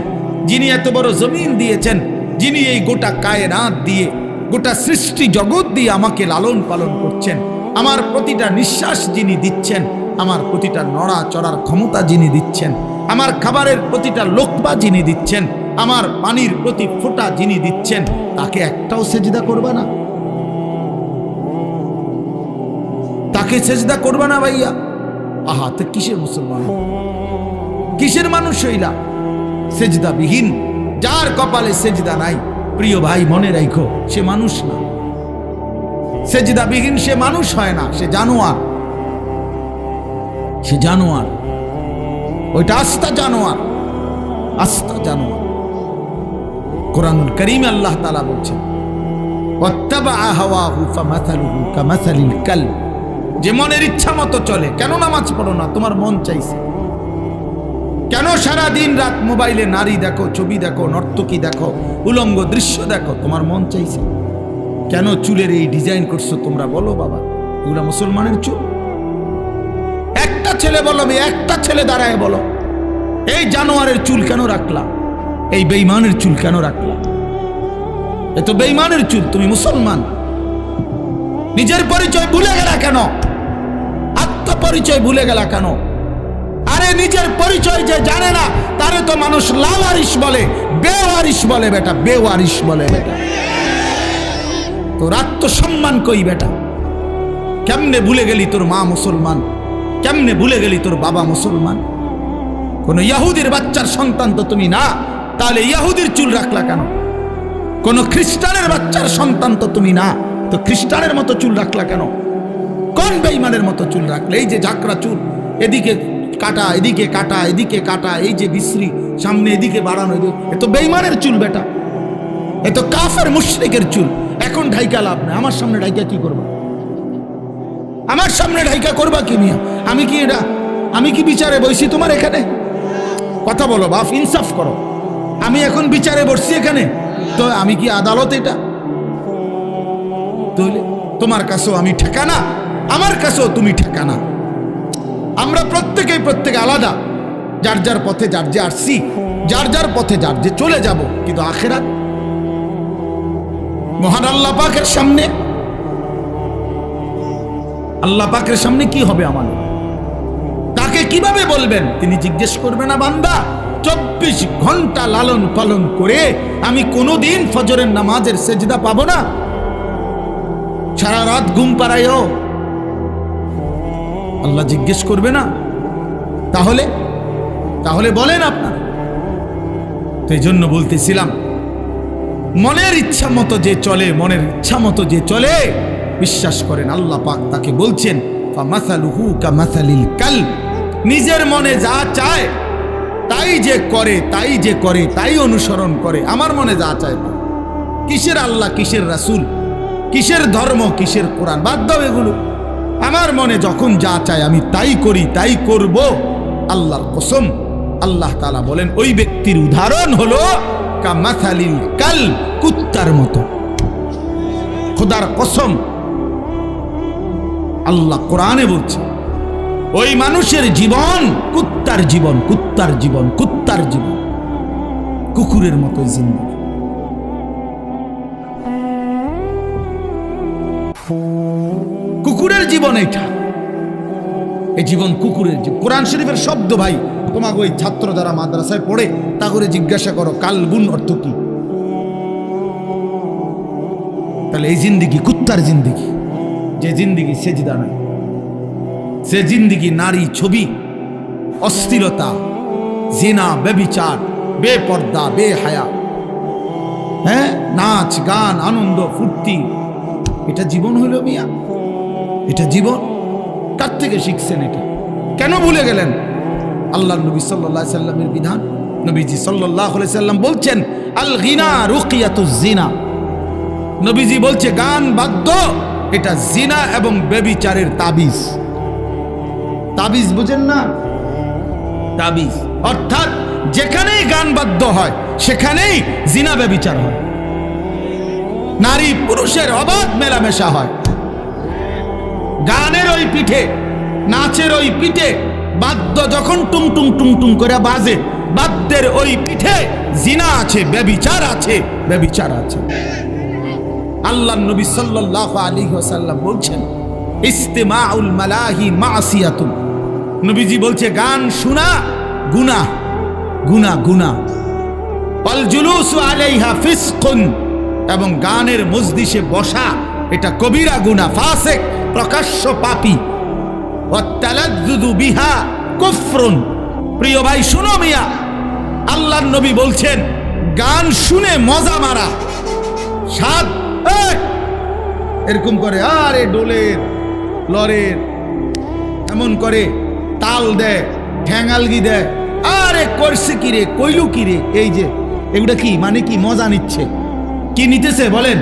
যিনি এত বড় জমিন দিয়েছেন, যিনি এই গোটা কায়নাত দিয়ে, গোটা সৃষ্টি জগৎ দিয়ে আমাকে লালন পালন করছেন, আমার প্রতিটা নিঃশ্বাস যিনি দিচ্ছেন, আমার প্রতিটা নড়া চড়ার ক্ষমতা যিনি দিচ্ছেন, আমার খাবারের প্রতিটা লোকমা যিনি দিচ্ছেন, আমার পানির প্রতি ফোঁটা যিনি দিচ্ছেন, তাকে একটাও সেজদা করবে না? তাকে সেজদা করবে না ভাইয়া? আহা, তো কিসের মুসলমান, কিসের মানুষ হইলা? সেজদা বিহীন, যার কপালে সেজদা নাই, প্রিয় ভাই মনে রাখো, সে মানুষ না। সেজদা বিহীন সে মানুষ হয় না, সে জানোয়ার। সে জানোয়ার, ওইটা আস্তা জানোয়ার, আস্তা জানোয়ার। কোরআনুল কারীমে আল্লাহ তাআলা বলছেন, ওয়াত্তাবা হাওয়াহু ফামাসালুহু কামাসালিল কালব, যে মনের ইচ্ছা মতো চলে। কেন নামাজ পড়ো না? তোমার মন চাইছে। কেন সারা দিন রাত মোবাইলে নারী দেখো, ছবি দেখো, নর্তকী দেখো, উলঙ্গ দৃশ্য দেখো? তোমার মন চাইছে। কেন চুলের এই ডিজাইন করছো তোমরা? বলো বাবা, এগুলা মুসলমানের চুল? একটা ছেলে বলো, একটা ছেলে দাঁড়ায় বলো, এই জানোয়ারের চুল কেন রাখলা? এই বেঈমানের চুল কেন রাখলা? এ তো বেঈমানের চুল। তুমি মুসলমান, নিজের পরিচয় ভুলে গেলা কেন? আত্মপরিচয় ভুলে গেলা কেন? আরে নিজের পরিচয় যে জানে না, তারে তো মানুষ লাওয়ারিশ বলে, বেওয়ারিশ বলে বেটা, বেওয়ারিশ বলে বেটা। তোর আত্মসম্মান কই বেটা? কেমনে ভুলে গেলি তোর মা মুসলমান? কেমনে ভুলে গেলি তোর বাবা মুসলমান? কোন ইহুদির বাচ্চার সন্তান তো তুমি না, তাহলে ইহুদির চুল রাখলা কেন? কোন খ্রিস্টানের বাচ্চার সন্তান তো তুমি না, তো খ্রিস্টানের মতো চুল রাখলা কেন? কোন বেঈমানের মতো চুল রাখলে? এই যে ঝাঁকড়া চুল, এদিকে কাটা, এদিকে কাটা, এদিকে কাটা, এই যে বিশ্রী, সামনে এদিকে বাড়ানো, এ তো বেঈমানের চুল বেটা। এ তো কাফের মুশরিকের চুল। এখন ঢাইকা লাভ নাই, আমার সামনে ঢাইকা কি করবা? আমার সামনে ঢাইকা করবা কি মিয়া? আমি কি বিচারে বইছি তোমার এখানে? কথা বলো বাপ, ইনসাফ করো। আমি এখন বিচারে বসছি এখানে, তো আমি কি আদালত? এটা তাহলে তোমার কাছেও আমি ঠেকানা, আমার কাছেও তুমি ঠেকানা। আমরা প্রত্যেকে আলাদা, যার যার পথে যার যে আসছি, যার যার পথে যার যে চলে যাব। কিন্তু আখিরাত মহান আল্লাহ পাকের সামনে, আল্লাহ পাকের সামনে কি হবে আমাদের? তাকে কিভাবে বলবেন? তিনি জিজ্ঞেস করবে না, বান্দা 24 ঘন্টা লালন পালন করে আমি কোনোদিন ফজরের নামাজের সেজদা পাবো না? সারা রাত ঘুম পাড়ায়ও আল্লাহ জিজ্ঞেস করবে না? তাহলে বলেন আপনার। তো এই জন্য বলতেছিলাম, মনের ইচ্ছা মতো যে চলে, মনের ইচ্ছা মতো যে চলে, বিশ্বাস করেন আল্লাহ পাক তাকে বলছেন ফামাসালুহু কামাসালিল কালব। নিজের মনে যা চায় তাই যে করে তাই অনুসরণ করে। আমার মনে যা চায়, কিসের আল্লাহ, কিসের রাসূল, কিসের ধর্ম, কিসের কোরআন, বাদ দাও এগুলো। আমার মনে যখন যা চায় আমি তাই করি, তাই করব। আল্লাহর কসম, আল্লাহ তাআলা বলেন ওই ব্যক্তির উদাহরণ হলো কামাসালিল কালব, কুত্তার মতো। খোদার কসম, আল্লাহ কোরআনে বলছে ওই মানুষের জীবন কুত্তার জীবন, কুকুরের মতো জিন্দেগি। কুকুরের জীবন এটা, এই জীবন কুকুরের জীবন। কোরআন শরীফের শব্দ ভাই, তোমাকে ওই ছাত্র যারা মাদ্রাসায় পড়ে তা করে জিজ্ঞাসা করো কালবুন অর্থ কি। তাহলে এই জিন্দিগি কুত্তার জিন্দিগি, যে জিন্দিগি সেজদা নাই, সে জিন্দিগি নারী ছবি, অস্থিরতা, জিনা, ব্যভিচার, বেপর্দা, বেহায়া, নাচ গান, আনন্দ ফুর্তি, এটা জীবন হইল মিয়া? এটা জীবন? কার থেকে শিখছেন এটা? কেন ভুলে গেলেন আল্লাহ নবী সাল্লাল্লাহু আলাইহি সাল্লামের বিধান? নবীজি সাল্লাল্লাহু আলাইহি সাল্লাম বলছেন আল গিনা রুকিয়াতুজ জিনা। নবীজি বলছে গান বাদ্য এটা জিনা এবং ব্যভিচারের তাবিজ। তাবিজ বুঝেন না? তাবিজ অর্থাৎ যেখানেই গান বাদ্য হয় সেখানেই জিনা ব্যভিচার হয়, নারী পুরুষের অবাধ মেলামেশা হয়। গানের ওই পিঠে, নাচের ওই পিঠে বাদ্য যখন টুং টুং টুং টুং করে বাজে, বাদ্যের ওই পিঠে জিনা আছে, ব্যভিচার আছে, ব্যভিচার আছে। আল্লাহ নবী সাল্লাল্লাহু আলাইহি ওয়াসাল্লাম বলছেন ইস্তিমাউল মালাহি মাসিয়াতুন। নবীজি বলছে গান শোনা গুনাহ, গুনাহ, গুনাহ। ওয়াল জুলুসু আলাইহা ফিসকুন, এবং গানের মজলিসে বসা এটা কবিরা গুনাহ, ফাসিক, প্রকাশ্য পাপী। ওয়াত তালাজ্জুযু বিহা কুফরুন। প্রিয় ভাই শুনো মিয়া, আল্লাহর নবী বলছেন গান শুনে মজা মারা, সাত এরকম করে আরে ডোলের লরের এমন করে তাল দেয়, ঠ্যাঙালগি দেয়, আরে করছে কিরে, কইলু কিরে, এই যে এগুলা কি মানে কি মজা নিচ্ছে, কি নিতেছে বলেন?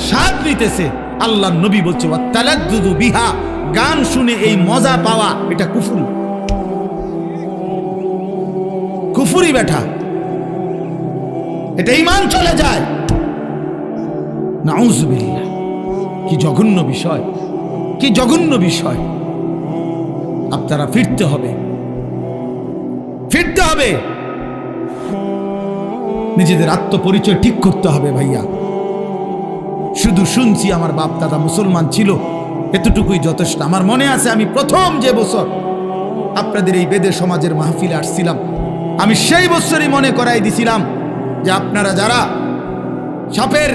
স্বাদ নিতেছে। আল্লাহ নবী বলছে ওয়াতালাজ্জুযু বিহা, গান শুনে এই মজা পাওয়া এটা কুফর, কুফরি বেটা, এটা ঈমান চলে যায়। নাউযুবিল্লাহ, কি জঘন্য বিষয়, কি জঘন্য বিষয়। আপনারা ফিরতে হবে, ফিরতে হবে, নিজেদের আত্মপরিচয় ঠিক করতে হবে ভাইয়া। শুধু শুনছি আমার বাপ দাদা মুসলমান ছিল, এতটুকুই যথেষ্ট। আমার মনে আছে আমি প্রথম যে বছর আপনাদের এই বেদে সমাজের মাহফিলে আসছিলাম, আমি সেই বছরই মনে করাই দিছিলাম যে আপনারা যারা সাপের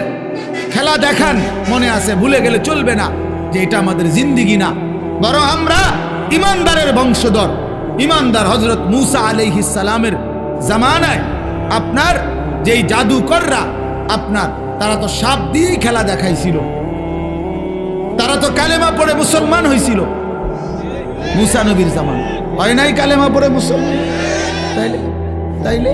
খেলা দেখান, মনে আছে, ভুলে গেলে চলবে না যে এটা আমাদের জিন্দিগি না, বরং আমরা ইমানদারের বংশধর। ইমানদার হযরত মূসা আলাইহিস সালামের জামানায় আপনার যেই জাদুকররা আপনার, তারা তো সাপ দিয়েই খেলা দেখাইছিল, তারা তো কালেমা পড়ে মুসলমান হয়েছিল মূসা নবীর জামানায়, হয় নাই কালেমা পড়ে মুসলমান? তাইলে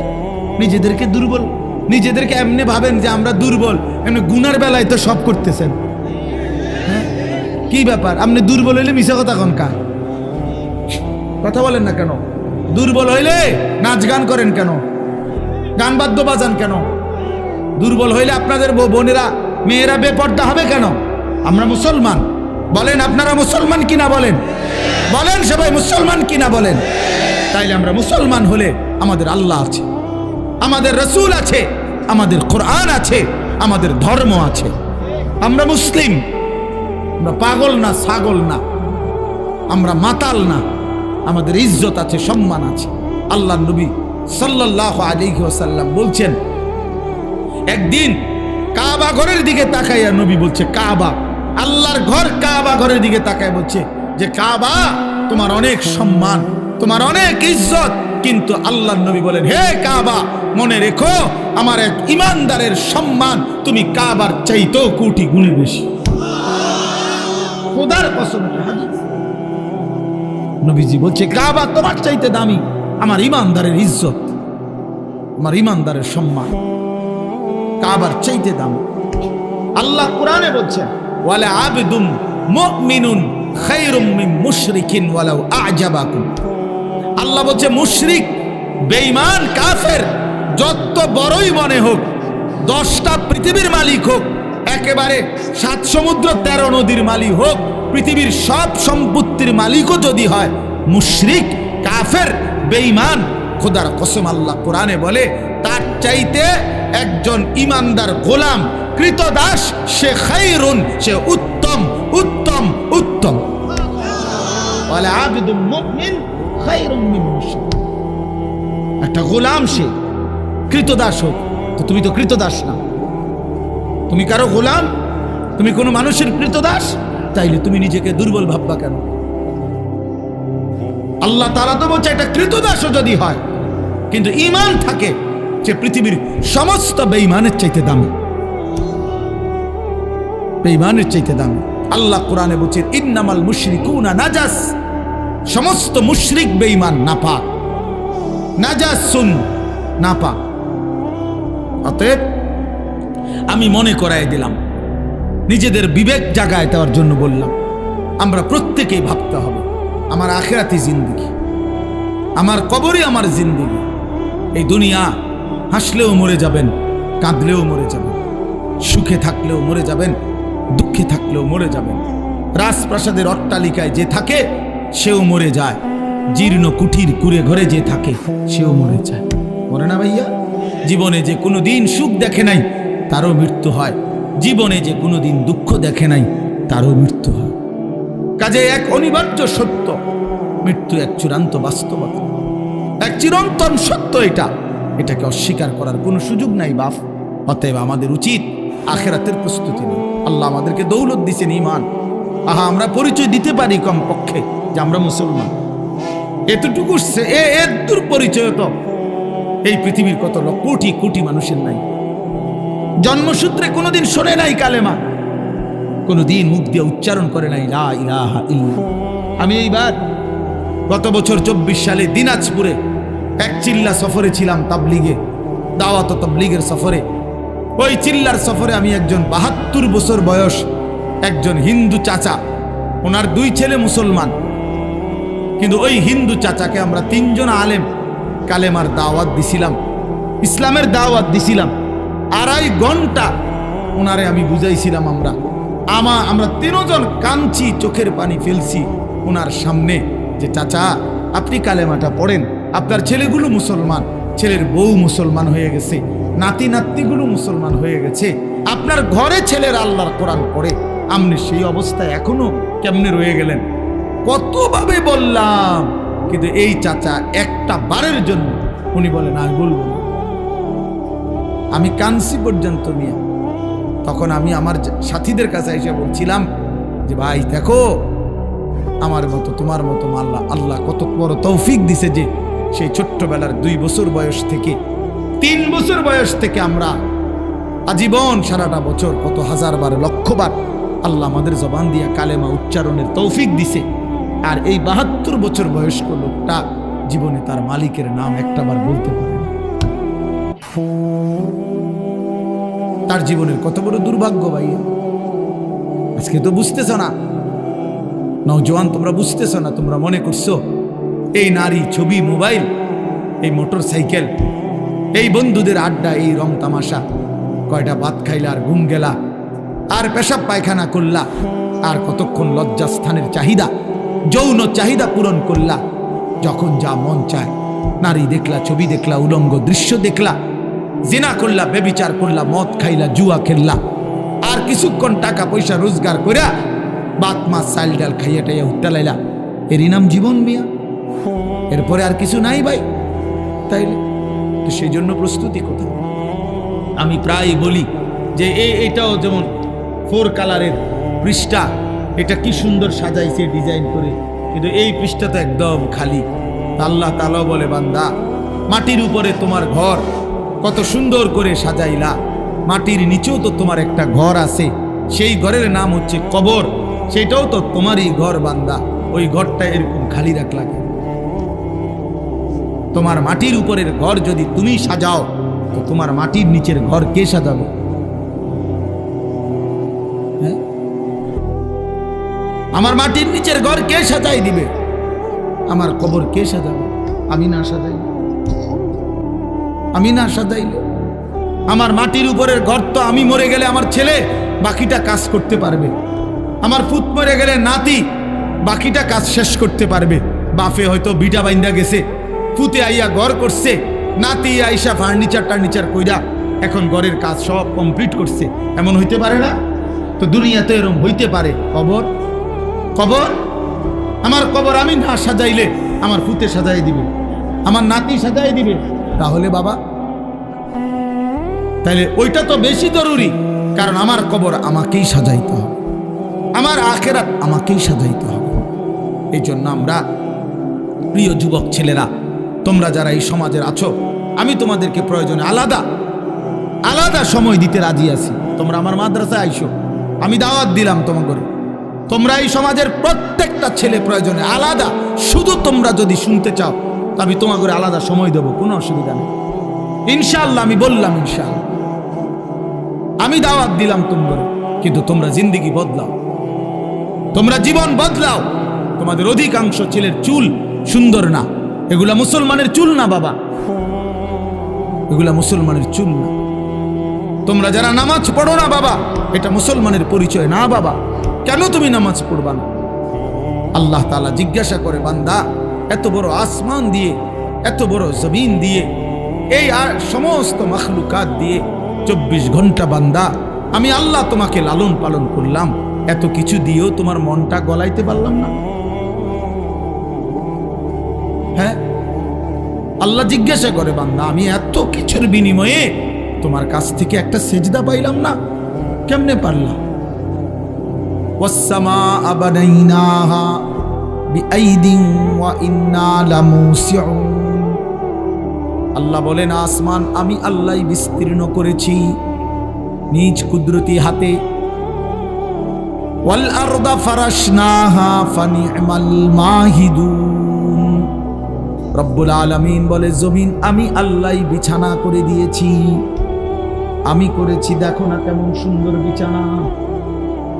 নিজেদেরকে দুর্বল নিজেদেরকে এমনি ভাবেন যে আমরা দুর্বল, এমনি গুনার বেলায় তো সব করতেছেন। হ্যাঁ, কি ব্যাপার? আপনি দুর্বল হইলে মিশা কথা কন কা? কথা বলেন না কেন? দুর্বল হইলে নাচ গান করেন কেন? গান বাদ্য বাজান কেন? দুর্বল হইলে আপনাদের বোনেরা মেয়েরা বেপর্দা হবে কেন? আমরা মুসলমান, বলেন আপনারা মুসলমান কিনা বলেন? বলেন সবাই মুসলমান কিনা বলেন? তাইলে আমরা মুসলমান হলে আমাদের আল্লাহ আছে, আমাদের রসুল আছে, আমাদের কোরআন আছে, আমাদের ধর্ম আছে। আমরা মুসলিম, আমরা পাগল না, ছাগল না, আমরা মাতাল না, আমাদের ইজ্জত আছে, সম্মান আছে। আল্লাহ নবী সাল্লাল্লাহু আলাইহি ওয়াসাল্লাম বলছেন, একদিন কাবা ঘরের দিকে তাকাইয়া নবী বলছে, কাবা, আল্লাহর ঘর কাবা ঘরের দিকে তাকায় বলছে যে কাবা তোমার অনেক সম্মান, তোমার অনেক ইজ্জত, কিন্তু আল্লাহর নবী বলেন, হে কাবা, মনে রেখো আমার এক ইমানদারের সম্মান তুমি কাবার চাইতেও কোটি গুণে বেশি। খোদার কসম, নবীজি বলছে কাবা তোমার চাইতে দামি, আমার ইমানদারের ইজ্জত, আমার ইমানদারের সম্মান কাবার চাইতে দামি। আল্লাহ কোরআনে বলছেন, ওয়ালা আবদুম মুমিনুন খায়রুম মিন মুশরিকিন ওয়ালাউ আ'জাবাকুম। আল্লাহ বলছে মুশরিক, বেঈমান, কাফের যত বড়ই মনে হোক, 10টা পৃথিবীর মালিক হোক, একেবারে 7 সমুদ্র 13 নদীর মালিক হোক, পৃথিবীর সব সম্পত্তির মালিকও যদি হয়, মুশরিক, কাফের, বেঈমান, খোদার কসম আল্লাহ কোরআনে বলে তার চাইতে একজন ইমানদার গোলাম, কৃতদাস, সে খায়রুন, সে উত্তম, উত্তম, উত্তম। ওয়ালা আবদুম মুমিন খায়রুম মিন মুশরিক। একটা গোলাম সে কৃতদাস হোক, তো তুমি তো কৃতদাস না, তুমি কারো গোলাম, তুমি কোনো মানুষের কৃতদাস, তাইলে তুমি নিজেকে দুর্বল ভাববা কেন? আল্লাহ তাআলা তো বলছে এটা কৃতদাসও যদি হয়, কিন্তু ঈমান থাকে, সে পৃথিবীর সমস্ত বেঈমানের চাইতে দামি, বেঈমানের চাইতে দামি। আল্লাহ কোরআনে বলছেন, ইন্নামাল মুশরিকুনা নাজাস, সমস্ত মুশরিক বেঈমান, নাপাক, নাজাসুন, নাপাক। অতএব আমি মনে করাই দিলাম, নিজেদের বিবেক জাগায় দেওয়ার জন্য বললাম, আমরা প্রত্যেকেই ভাবতে হবে আমার আখিরাতি জিন্দেগি, আমার কবরই আমার জিন্দেগি। এই দুনিয়া হাসলেও মরে যাবেন, কাঁদলেও মরে যাবেন, সুখে থাকলেও মরে যাবেন, দুঃখে থাকলেও মরে যাবেন। রাজপ্রাসাদের অট্টালিকায় যে থাকে সেও মরে যায়, জীর্ণ কুঠির কুড়ে ঘরে যে থাকে সেও মরে যায়, মরে না ভাইয়া? জীবনে যে কোনো দিন সুখ দেখে নাই তারও মৃত্যু হয়, জীবনে যে কোনো দিন দুঃখ দেখে নাই তারও মৃত্যু হয়। কাজে এক অনিবার্য সত্য, মৃত্যু এক চূড়ান্ত বাস্তবতা, এক চিরন্তন সত্য। এটাকে অস্বীকার করার কোনো সুযোগ নাই বাপ। অতএব আমাদের উচিত আখিরাতের প্রস্তুতি নেই। আল্লাহ আমাদেরকে দৌলত দিয়েছেন, ঈমান। আহা, আমরা পরিচয় দিতে পারি কম পক্ষে যে আমরা মুসলমান, এতটুকু এর দূর পরিচয় তো এই পৃথিবীর কত কোটি কোটি মানুষের নাই। জন্মসূত্রে কোনোদিন শোনে নাই কালেমা, কোনোদিন মুখ দিয়ে উচ্চারণ করে নাই লা ইলাহা ইল্লাল্লাহ। আমি এইবার গত বছর 24 সালে দিনাজপুরে এক চিল্লা সফরে ছিলাম, তাবলিগে, দাওয়াত তাবলিগের সফরে। ওই চিল্লার সফরে আমি একজন 72 বছর বয়স একজন হিন্দু চাচা, ওনার 2 ছেলে মুসলমান, কিন্তু ওই হিন্দু চাচাকে আমরা 3 জন আলেম কালেমার দাওয়াত দিছিলাম, ইসলামের দাওয়াত দিছিলাম। 2.5 ঘন্টা ওনারে আমি বুঝাইছিলাম। আমরা 3 জন কাঁদছি, চোখের পানি ফেলছি ওনার সামনে, যে চাচা আপনি কালেমাটা পড়েন, আপনার ছেলেগুলো মুসলমান, ছেলের বউ মুসলমান হয়ে গেছে, নাতি নাতনিগুলো মুসলমান হয়ে গেছে, আপনার ঘরে ছেলের আল্লাহর কোরআন পড়ে, আপনি সেই অবস্থায় এখনো কেমনে রয়ে গেলেন? কতভাবে বললাম, কিন্তু এই চাচা একটা বারের জন্য উনি বলেন আমি বলবো না। আমি কানসি পর্যন্ত নিয়ে তখন আমি আমার সাথীদের কাছে এসে বলছিলাম যে ভাই দেখো, আমার মতো তোমার মতো আল্লাহ কত বড় তৌফিক দিছে যে সেই ছোট্টবেলার 2 বছর বয়স থেকে 3 বছর বয়স থেকে আমরা আজীবন সারাটা বছর কত হাজারবার লক্ষবার আল্লাহ আমাদের জবান দিয়ে কালেমা উচ্চারণের তৌফিক দিছে। আর এই 72 বছর বয়স্ক লোকটা জীবনে তার মালিকের নাম একটাবার বলতে পারে না। তার জীবনের কত বড় দুর্ভাগ্য ভাইয়া। আজকে তো বুঝতেছ না, নওজোয়ান তোমরা বুঝতেছ না, তোমরা মনে করছো এই নারী, ছবি, মোবাইল, এই মোটর সাইকেল, এই বন্ধুদের আড্ডা, এই রং তামাশা, কয়টা ভাত খাইলা আর ঘুম গেলা আর পেশাব পায়খানা করলা আর কতক্ষণ লজ্জাস্থানের চাহিদা, যৌন চাহিদা পূরণ করলা, যখন যা মন চায় নারী দেখলা, ছবি দেখলা, উলঙ্গ দৃশ্য দেখলা, জিনা করলা, বেবিচার করলা, মদ খাইলা, জুয়া খেললা, আর কিছুক্ষণ টাকা পয়সা রোজগার কইরা ভাত মাছ চাল ডাল খাইয়া টাইয়া উঠতে লাইলা, এরই নাম জীবন মিয়া? এরপরে আর কিছু নাই ভাই। তাইলে তো সেই জন্য প্রস্তুতি কোথায়? আমি প্রায় বলি যে এটাও যেমন 4 কালারের পৃষ্ঠা, এটা কি সুন্দর সাজাইছে ডিজাইন করে, কিন্তু এই পৃষ্ঠা তো একদম খালি। আল্লাহ তাআলা বলে, বান্দা মাটির উপরে তোমার ঘর কত সুন্দর করে সাজাইলা, মাটির নিচেও তো তোমার একটা ঘর আছে, সেই ঘরের নাম হচ্ছে কবর, সেটাও তো তোমারই ঘর বান্দা, ওই ঘরটা এরকম খালি রাখলা কেন? তোমার মাটির উপরের ঘর যদি তুমি সাজাও, তো তোমার মাটির নিচের ঘর কে সাজাবে? হ্যাঁ, আমার মাটির নিচের ঘর কে সাজাই দিবে? আমার কবর কে সাজাবে? আমি না সাজাইলে, আমি না সাজাইলে আমার মাটির উপরের ঘর তো আমি মরে গেলে আমার ছেলে বাকিটা কাজ করতে পারবে, আমার পুত মরে গেলে নাতি বাকিটা কাজ শেষ করতে পারবে। বাপে হয়তো বিটা বাইন্দা গেছে, পুতে আইয়া ঘর করছে, নাতি আইসা ফার্নিচার কইরা এখন ঘরের কাজ সব কমপ্লিট করছে, এমন হইতে পারে না? তো দুনিয়াতে এরকম হইতে পারে। কবর, কবর, আমার কবর আমি না সাজাইলে আমার পুতে সাজাই দিবে, আমার নাতি সাজাই দিবে, তাহলে বাবা তাইলে ওইটা তো বেশি জরুরি, কারণ আমার কবর আমাকেই সাজাইতে হবে, আমার আখিরাত আমাকেই সাজাইতে হবে। এই জন্য আমরা প্রিয় যুবক ছেলেরা, তোমরা যারা এই সমাজের আছো, আমি তোমাদেরকে প্রয়োজনে আলাদা আলাদা সময় দিতে রাজি আছি। তোমরা আমার মাদ্রাসায় আইসো, আমি দাওয়াত দিলাম তোমাদের, তোমরা এই সমাজের প্রত্যেকটা ছেলে প্রয়োজনে আলাদা, শুধু তোমরা যদি শুনতে চাও আমি তোমাদের আলাদা সময় দেবো, কোনো অসুবিধা নেই ইনশাআল্লাহ। আমি বললাম ইনশাআল্লাহ, আমি দাওয়াত দিলাম তোমাদের, কিন্তু তোমরা জিন্দেগি বদলাও, তোমরা জীবন বদলাও। তোমাদের অধিকাংশ ছেলের চুল সুন্দর না, এগুলা মুসলমানের চুল না বাবা, এগুলা মুসলমানের চুল না। তোমরা যারা নামাজ পড়ো না বাবা, এটা মুসলমানের পরিচয় না বাবা। কেন তুমি নামাজ পড়বা না? আল্লাহ তাআলা জিজ্ঞাসা করে, বান্দা এত বড় আসমান দিয়ে, এত বড় জমিন দিয়ে, এই সমস্ত মাখলুকাত দিয়ে 24 ঘন্টা বান্দা আমি আল্লাহ তোমাকে লালন পালন করলাম, এত কিছু দিয়েও তোমার মনটা গলাইতে পারলাম না? হ্যাঁ, আল্লাহ জিজ্ঞাসা করে, বান্দা আমি এত কিছুর বিনিময়ে তোমার কাছ থেকে একটা সেজদা পাইলাম না, কেমনে পারলাম? ওয়াস-সামাআ বানাইনাহা বিআইদিন ওয়া ইন্না লামুসিউন। আল্লাহ বলেন, আসমান আমি আল্লাহই বিস্তীর্ণ করেছি নিজ কুদরতি হাতে। ওয়াল আরদা ফারাশনাহা ফানি'মাল মাহিদুন। রব্বুল আলামিন বলে, জমিন আমি আল্লাহই বিছানা করে দিয়েছি, আমি করেছি, দেখো না কেমন সুন্দর বিছানা।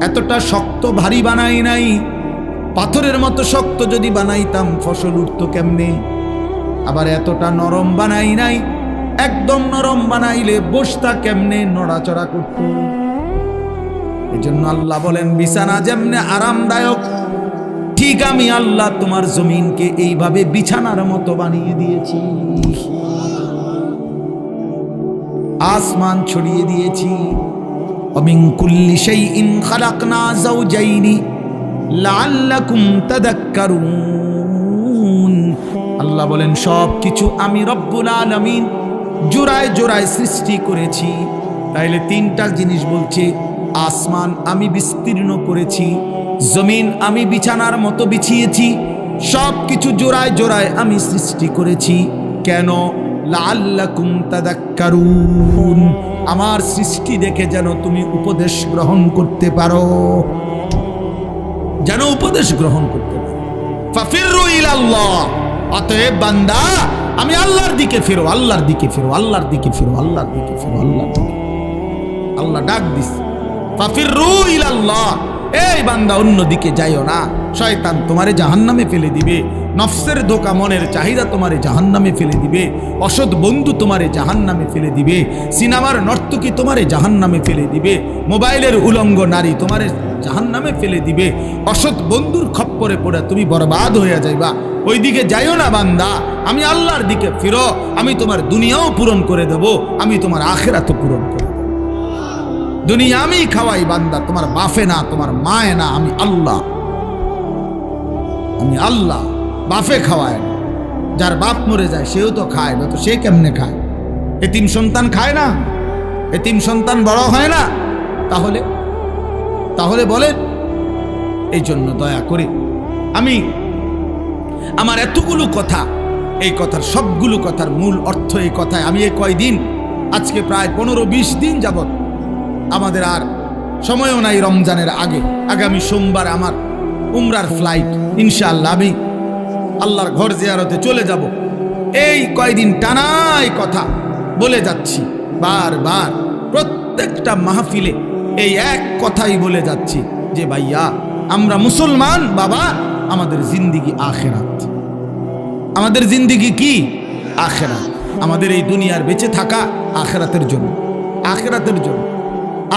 এতটা শক্ত ভারী বানাই নাই, পাথরের মতো শক্ত যদি বানাইতাম ফসল উঠতো কেমনে? আবার এতটা নরম বানাই নাই, একদম নরম বানাইলে বসতা কেমনে, নড়াচড়া করতো। এজন্য আল্লাহ বলেন, বিছানা যেমনে আরামদায়ক, ঠিক আমি আল্লাহ তোমার জমিনকে এইভাবে বিছানার মতো বানিয়ে দিয়েছি, আসমান ছড়িয়ে দিয়েছি। ومن كل شيء خلقنا زوجين لعلكم تذكرون। আল্লাহ বলেন, সব কিছু আমি রব্বুল আলামিন জোড়ায় জোড়ায় সৃষ্টি করেছি। তাইলে 3টা জিনিস বলছে, আসমান আমি বিস্তীর্ণ করেছি, জমিন আমি বিছানার মতো বিছিয়েছি, সব কিছু জোড়ায় জোড়ায় আমি সৃষ্টি করেছি। কেন? লাআল্লাকুম তাযাক্কারুন, আমার সৃষ্টি দেখে যেন তুমি উপদেশ গ্রহণ করতে পারো, যেন উপদেশ গ্রহণ করতে পারো। ফাফিরু ইলাল্লাহ, অতএব বান্দা আমি আল্লাহর দিকে ফিরো, আল্লাহর দিকে ফিরো, আল্লাহর দিকে ফিরো, আল্লাহর দিকে ফিরো, আল্লাহর দিকে। আল্লাহ ডাক দিস, ফাফিরু ইলাল্লাহ, এই বান্দা অন্যদিকে যাইও না, শয়তান তোমারে জাহান্নামে ফেলে দিবে, নফসের ধোঁকা, মনের চাহিদা তোমারে জাহান্নামে ফেলে দিবে, অসৎ বন্ধু তোমারে জাহান্নামে ফেলে দিবে, সিনেমার নর্তকী তোমারে জাহান্নামে ফেলে দিবে, মোবাইলের উলঙ্গ নারী তোমারে জাহান্নামে ফেলে দিবে, অসৎ বন্ধুর খপ্পরে পড়ে তুমি বরবাদ হয়ে যাইবা। ওই দিকে যাইও না বান্দা, আমি আল্লাহর দিকে ফিরো, আমি তোমার দুনিয়াও পূরণ করে দেব, আমি তোমার আখিরাতও পূরণ করে দেব। দুনিয়া আমি খাওয়াই বান্দা, তোমার বাপে না, তোমার মায়ে না, আমি আল্লাহ, আমি আল্লাহ। বাপে খাওয়ায় না, যার বাপ মরে যায় সেও তো খায় না, তো সে কেমনে খায়? এতিম সন্তান খায় না, এতিম সন্তান বড় হয় না, তাহলে তাহলে বলেন। এই জন্য দয়া করে আমি আমার এতগুলো কথা, এই কথার সবগুলো কথার মূল অর্থ এই কথায়, আমি এই কয়দিন, আজকে প্রায় 15-20 দিন যাবত, আমাদের আর সময়ও নাই রমজানের আগে, আগামী সোমবার আমার উমরার ফ্লাইট, ইনশাআল্লাহ আমি আল্লাহর ঘর জিয়ারতে চলে যাব। এই কয়দিন টানাই কথা বলে যাচ্ছি, বারবার প্রত্যেকটা মাহফিলে এই এক কথাই বলে যাচ্ছি যে ভাইয়া আমরা মুসলমান বাবা, আমাদের জিন্দিগি আখেরাত, আমাদের জিন্দিগি কি? আখেরাত। আমাদের এই দুনিয়ার বেঁচে থাকা আখেরাতের জন্য, আখেরাতের জন্য,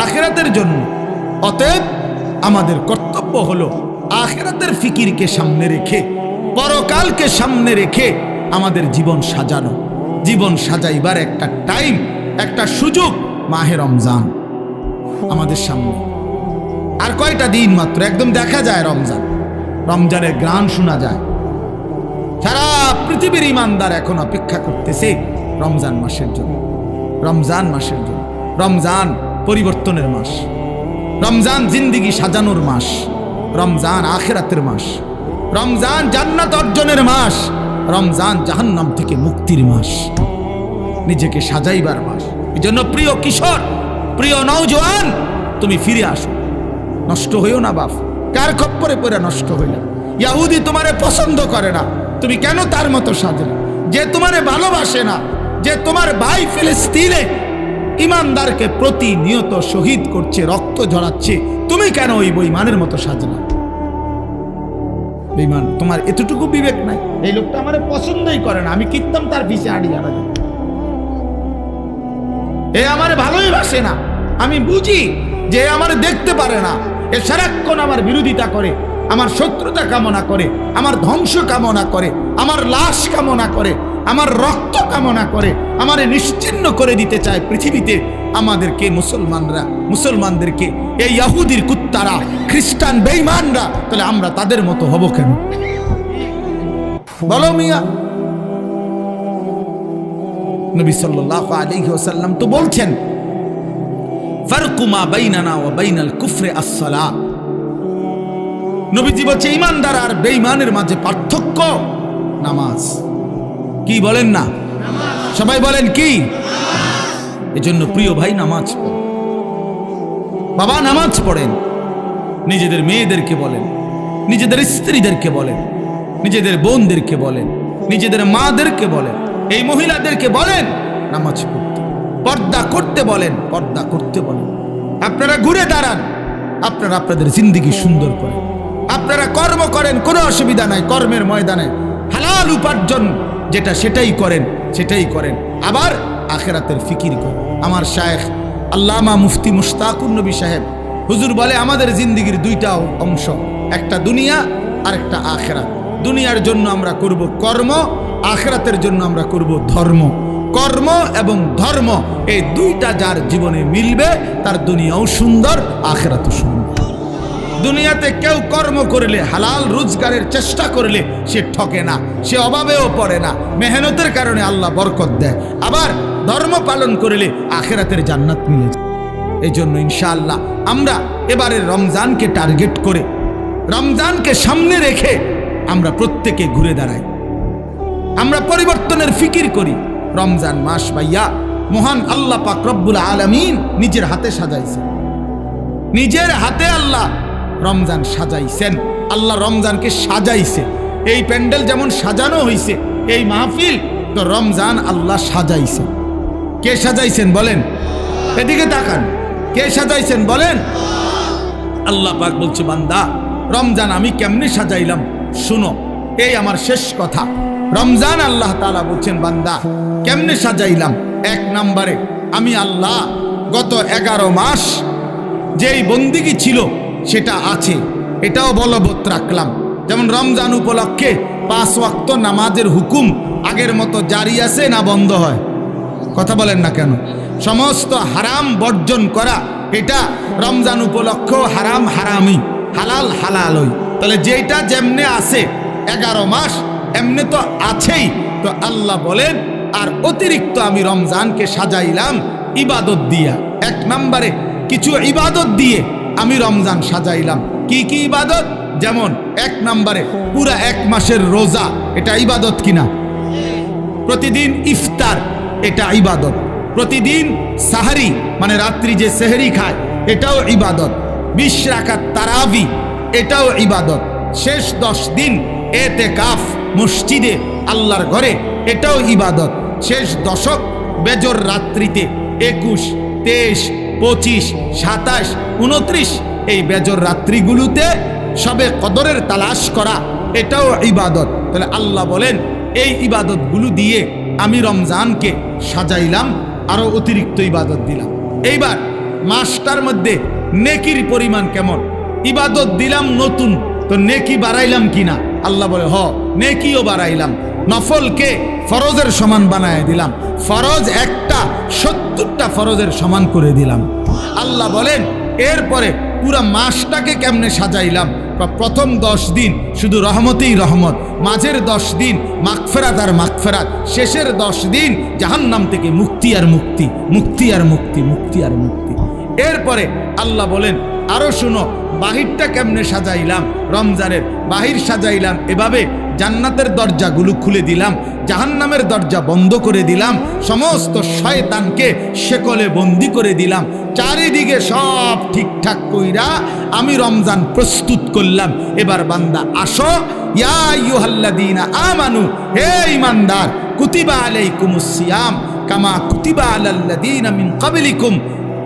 আখেরাতের জন্য। অতএব আমাদের কর্তব্য হলো আখেরাতের ফিকিরকে সামনে রেখে, পরকালকে সামনে রেখে আমাদের জীবন সাজানো। জীবন সাজাইবার একটা টাইম, একটা সুযোগ মাহে রমজান আমাদের সামনে। আর কয়টা দিন মাত্র, একদম দেখা যায় রমজান, রমজানের গ্রান শোনা যায়। সারা পৃথিবীর ইমানদার এখন অপেক্ষা করতেছে রমজান মাসের জন্য, রমজান মাসের জন্য। রমজান পরিবর্তনের মাস, রমজান জিন্দিগি সাজানোর মাস, রমজান আখিরাতের মাস, রমজান জান্নাত অর্জনের মাস, রমজান জাহান্নাম থেকে মুক্তির মাস, নিজেকে সাজাইবার মাস। এই জন্য প্রিয় কিশোর, প্রিয় নওজোয়ান, তুমি ফিরে আসো, নষ্ট হইও না বাপ। কার খপ্পরে পড়ে নষ্ট হইল? ইহুদি তোমারে পছন্দ করে না, তুমি কেন তার মতো সাজলে? যে তোমারে ভালোবাসে না, যে তোমার ভাই ফিলিস্তিনে ইমানদারকে প্রতিনিয়ত শহীদ করছে, রক্ত ঝরাচ্ছে, তুমি কেন ওই বেঈমানের মতো সাজলা? বেঈমান, তোমার এতটুকু বিবেক নাই? এই লোকটা আমারে পছন্দই করে না, আমি কিত্তাম তার পিছে আড়ি আড়া, এ আমারে ভালোই বাসে না, আমি বুঝি যে আমারে দেখতে পারে না, এ সারাক্ষণ আমার বিরোধিতা করে, আমার শত্রুতা কামনা করে, আমার ধ্বংস কামনা করে, আমার লাশ কামনা করে, আমার রক্ত কামনা করে, আমারে নিশ্চিহ্ন করে দিতে চায় পৃথিবীতে। আমাদেরকে মুসলমানরা, মুসলমানদেরকে এই ইহুদির কুত্তারা, খ্রিস্টান বেঈমানরা, তাহলে আমরা তাদের মতো হব কেন? বলো মিয়া। নবী সাল্লাল্লাহু আলাইহি ওয়াসাল্লাম তো বলছেন, ফারকু মা বাইনানা ওয়া বাইনাল কুফরি আস-সালাহ। নবীজি বলছে ঈমানদার আর বেঈমানের মাঝে পার্থক্য নামাজ। কি বলেন না? সবাই বলেন কি? এজন্য প্রিয় ভাই, নামাজ পড়েন বাবা, নামাজ পড়েন। নিজেদের মেয়েদেরকে বলেন, নিজেদের স্ত্রীদেরকে বলেন, নিজেদের বোনদেরকে বলেন, নিজেদের মাদেরকে বলেন, এই মহিলাদেরকে বলেন নামাজ পড়তে, পর্দা করতে বলেন, পর্দা করতে বলেন। আপনারা ঘুরে দাঁড়ান, আপনারা আপনাদের জিন্দেগি সুন্দর করেন, আপনারা কর্ম করেন, কোনো অসুবিধা নাই, কর্মের ময়দানে হালাল উপার্জন যেটা সেটাই করেন, সেটাই করেন। আবার আখিরাতের ফিকির করেন। আমার শায়েখ আল্লামা মুফতি মুশতাকুর নবী সাহেব হুজুর বলে, আমাদের জিন্দেগির দুইটা অংশ, একটা দুনিয়া আর একটা আখিরাত। দুনিয়ার জন্য আমরা করব কর্ম, আখিরাতের জন্য আমরা করব ধর্ম। কর্ম এবং ধর্ম এই দুইটা যার জীবনে মিলবে, তার দুনিয়াও সুন্দর, আখিরাতও সুন্দর। দুনিয়াতে কেউ কর্ম করলে, হালাল রোজগারের চেষ্টা করলে সে ঠকে না, সে অভাবেও পড়ে না, মেহনতের কারণে আল্লাহ বরকত দেয়। আবার ধর্ম পালন করলে আখিরাতের জান্নাত মিলে যায়। এই জন্য ইনশাআল্লাহ আমরা এবারের রমজানকে টার্গেট করে, রমজানকে সামনে রেখে আমরা প্রত্যেকে ঘুরে দাঁড়াই, আমরা পরিবর্তনের ফিকির করি। রমজান মাস ভাইয়া মহান আল্লাহ পাক রব্বুল আলামিন নিজের হাতে সাজাইছে, নিজের হাতে আল্লাহ রমজান সাজাইছেন। আল্লাহ রমজানকে সাজাইছে। এই প্যান্ডেল যেমন সাজানো হয়েছে, এই মাহফিল তো রমজান আল্লাহ সাজাইছে। কে সাজাইছেন বলেন? এদিকে তাকান, কে সাজাইছেন বলেন? আল্লাহ পাক বলছে বান্দা রমজান আমি কেমনে সাজাইলাম শুনো, এই আমার শেষ কথা। রমজান আল্লাহ তাআলা বলছেন বান্দা কেমনে সাজাইলাম। এক নম্বরে আমি আল্লাহ গত 11 মাস যেই বন্দিগি ছিল সেটা আছে, এটাও বলবৎ রাখলাম। যেমন রমজান উপলক্ষে 5 ওয়াক্ত নামাজের হুকুম আগের মতো জারি আছে না বন্ধ হয়? কথা বলেন না কেন? সমস্ত হারাম বর্জন করা, এটা রমজান উপলক্ষ হারাম হারামি, হালাল হালালই। তাহলে যেটা যেমনে আছে 11 মাস এমনি তো আছেই। তো আল্লাহ বলেন আর অতিরিক্ত আমি রমজানকে সাজাইলাম ইবাদত দিয়া। এক নম্বরে কিছু ইবাদত দিয়ে আমি রমজান সাজাইলাম। কি কি ইবাদত? যেমন 1 নম্বরে পুরা 1 মাসের রোজা, এটা ইবাদত কিনা? প্রতিদিন ইফতার, এটা ইবাদত। প্রতিদিন সাহারি মানে রাত্রি যে সেহরি খায়, এটাও ইবাদত। 20 রাকাত তারাবি, এটাও ইবাদত। শেষ 10 দিন এতেকাফ মসজিদে আল্লাহর ঘরে, এটাও ইবাদত। শেষ দশক বেজর রাত্রিতে 21, 23, 25, 27, 29 এই বেজর রাত্রিগুলোতে সবে কদরের তালাশ করা, এটাও ইবাদত। তাহলে আল্লাহ বলেন এই ইবাদতগুলো দিয়ে আমি রমজানকে সাজাইলাম, আরো অতিরিক্ত ইবাদত দিলাম। এইবার মাসটার মধ্যে নেকির পরিমাণ কেমন? ইবাদত দিলাম নতুন, তো নেকি বাড়াইলাম কিনা? আল্লাহ বলে হ, নেকিও বাড়াইলাম। নফলকে ফরজের সমান বানায় দিলাম। ফরজ একটা 70টা ফরজের সমান করে দিলাম। আল্লাহ বলেন এরপরে পুরা মাসটাকে কেমনে সাজাইলাম। প্রথম 10 দিন শুধু রহমতেই রহমত, মাঝের 10 দিন মাগফিরাত আর মাগফিরাত, শেষের 10 দিন জাহান্নাম থেকে মুক্তি আর মুক্তি, মুক্তি আর মুক্তি, মুক্তি আর মুক্তি। এরপরে আল্লাহ বলেন আরো শুনো, বাহিরটা কেমনে সাজাইলাম। রমজানের বাহির সাজাইলাম এভাবে, জান্নাতের দরজাগুলো খুলে দিলাম, জাহান্নামের দরজা বন্ধ করে দিলাম, সমস্ত শয়তানকে শেকলে বন্দি করে দিলাম। চারিদিকে সব ঠিকঠাক কইরা আমি রমজান প্রস্তুত করলাম। এবার বান্দা আসো, ইয়া আইয়ুহাল্লাযীনা আমানু, হে ঈমানদার, কুতিবা আলাইকুমুস সিয়াম কামা কুতিবা আলাল্লাযীনা মিন ক্বাবলিকুম।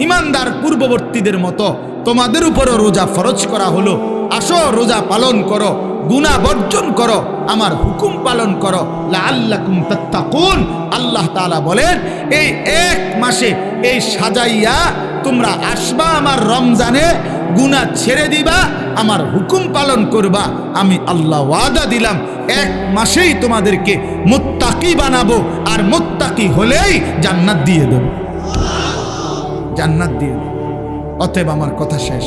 ঈমানদার পূর্ববর্তীদের মতো তোমাদের উপরও রোজা ফরজ করা হলো। আসো রোজা পালন করো, গুনাহ বর্জন করো, আমার হুকুম পালন করো, লাআল্লাকুম তাত্তাকুন। আল্লাহ তাআলা বলেন এই 1 মাসে এই সাজাইয়া তোমরা আসবা আমার রমজানে, গুনাহ ছেড়ে দিবা, আমার হুকুম পালন করবা। আমি আল্লাহ ওয়াদা দিলাম 1 মাসেই তোমাদেরকে মুত্তাকি বানাবো, আর মুত্তাকি হলেই জান্নাত দিয়ে দেব, জান্নাত দিয়ে দেব। অতএব আমার কথা শেষ।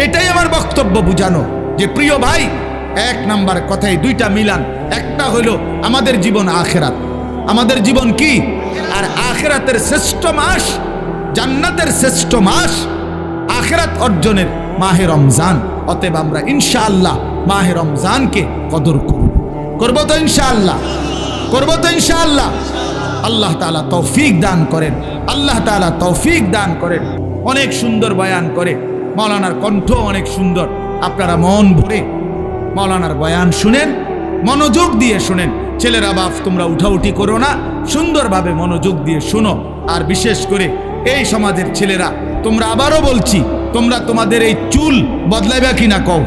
এটাই আমার বক্তব্য বুঝানো যে প্রিয় ভাই, 1 নাম্বার কথায় 2টা মিলান। একটা হলো আমাদের জীবন আখিরাত। আমাদের জীবন কি? আর আখিরাতের শ্রেষ্ঠ মাস, জান্নাতের শ্রেষ্ঠ মাস, আখিরাত অর্জনের মাহে রমজান। অতএব আমরা ইনশাআল্লাহ মাহে রমজানকে কদর করব। করব তো ইনশাআল্লাহ? করব তো ইনশাআল্লাহ? আল্লাহ তাআলা তৌফিক দান করেন, আল্লাহ তাআলা তৌফিক দান করেন। অনেক সুন্দর বয়ান করে মাওলানার কণ্ঠ, অনেক সুন্দর। আপনারা মন ভরে মাওলানার বয়ান শুনেন, মনোযোগ দিয়ে শুনেন। ছেলেরা বাপ তোমরা উঠাউঠি করো না, সুন্দরভাবে মনোযোগ দিয়ে শোনো। আর বিশেষ করে এই সমাজের ছেলেরা, তোমরা আবারও বলছি, তোমরা তোমাদের এই চুল বদলাইবা কিনা কও?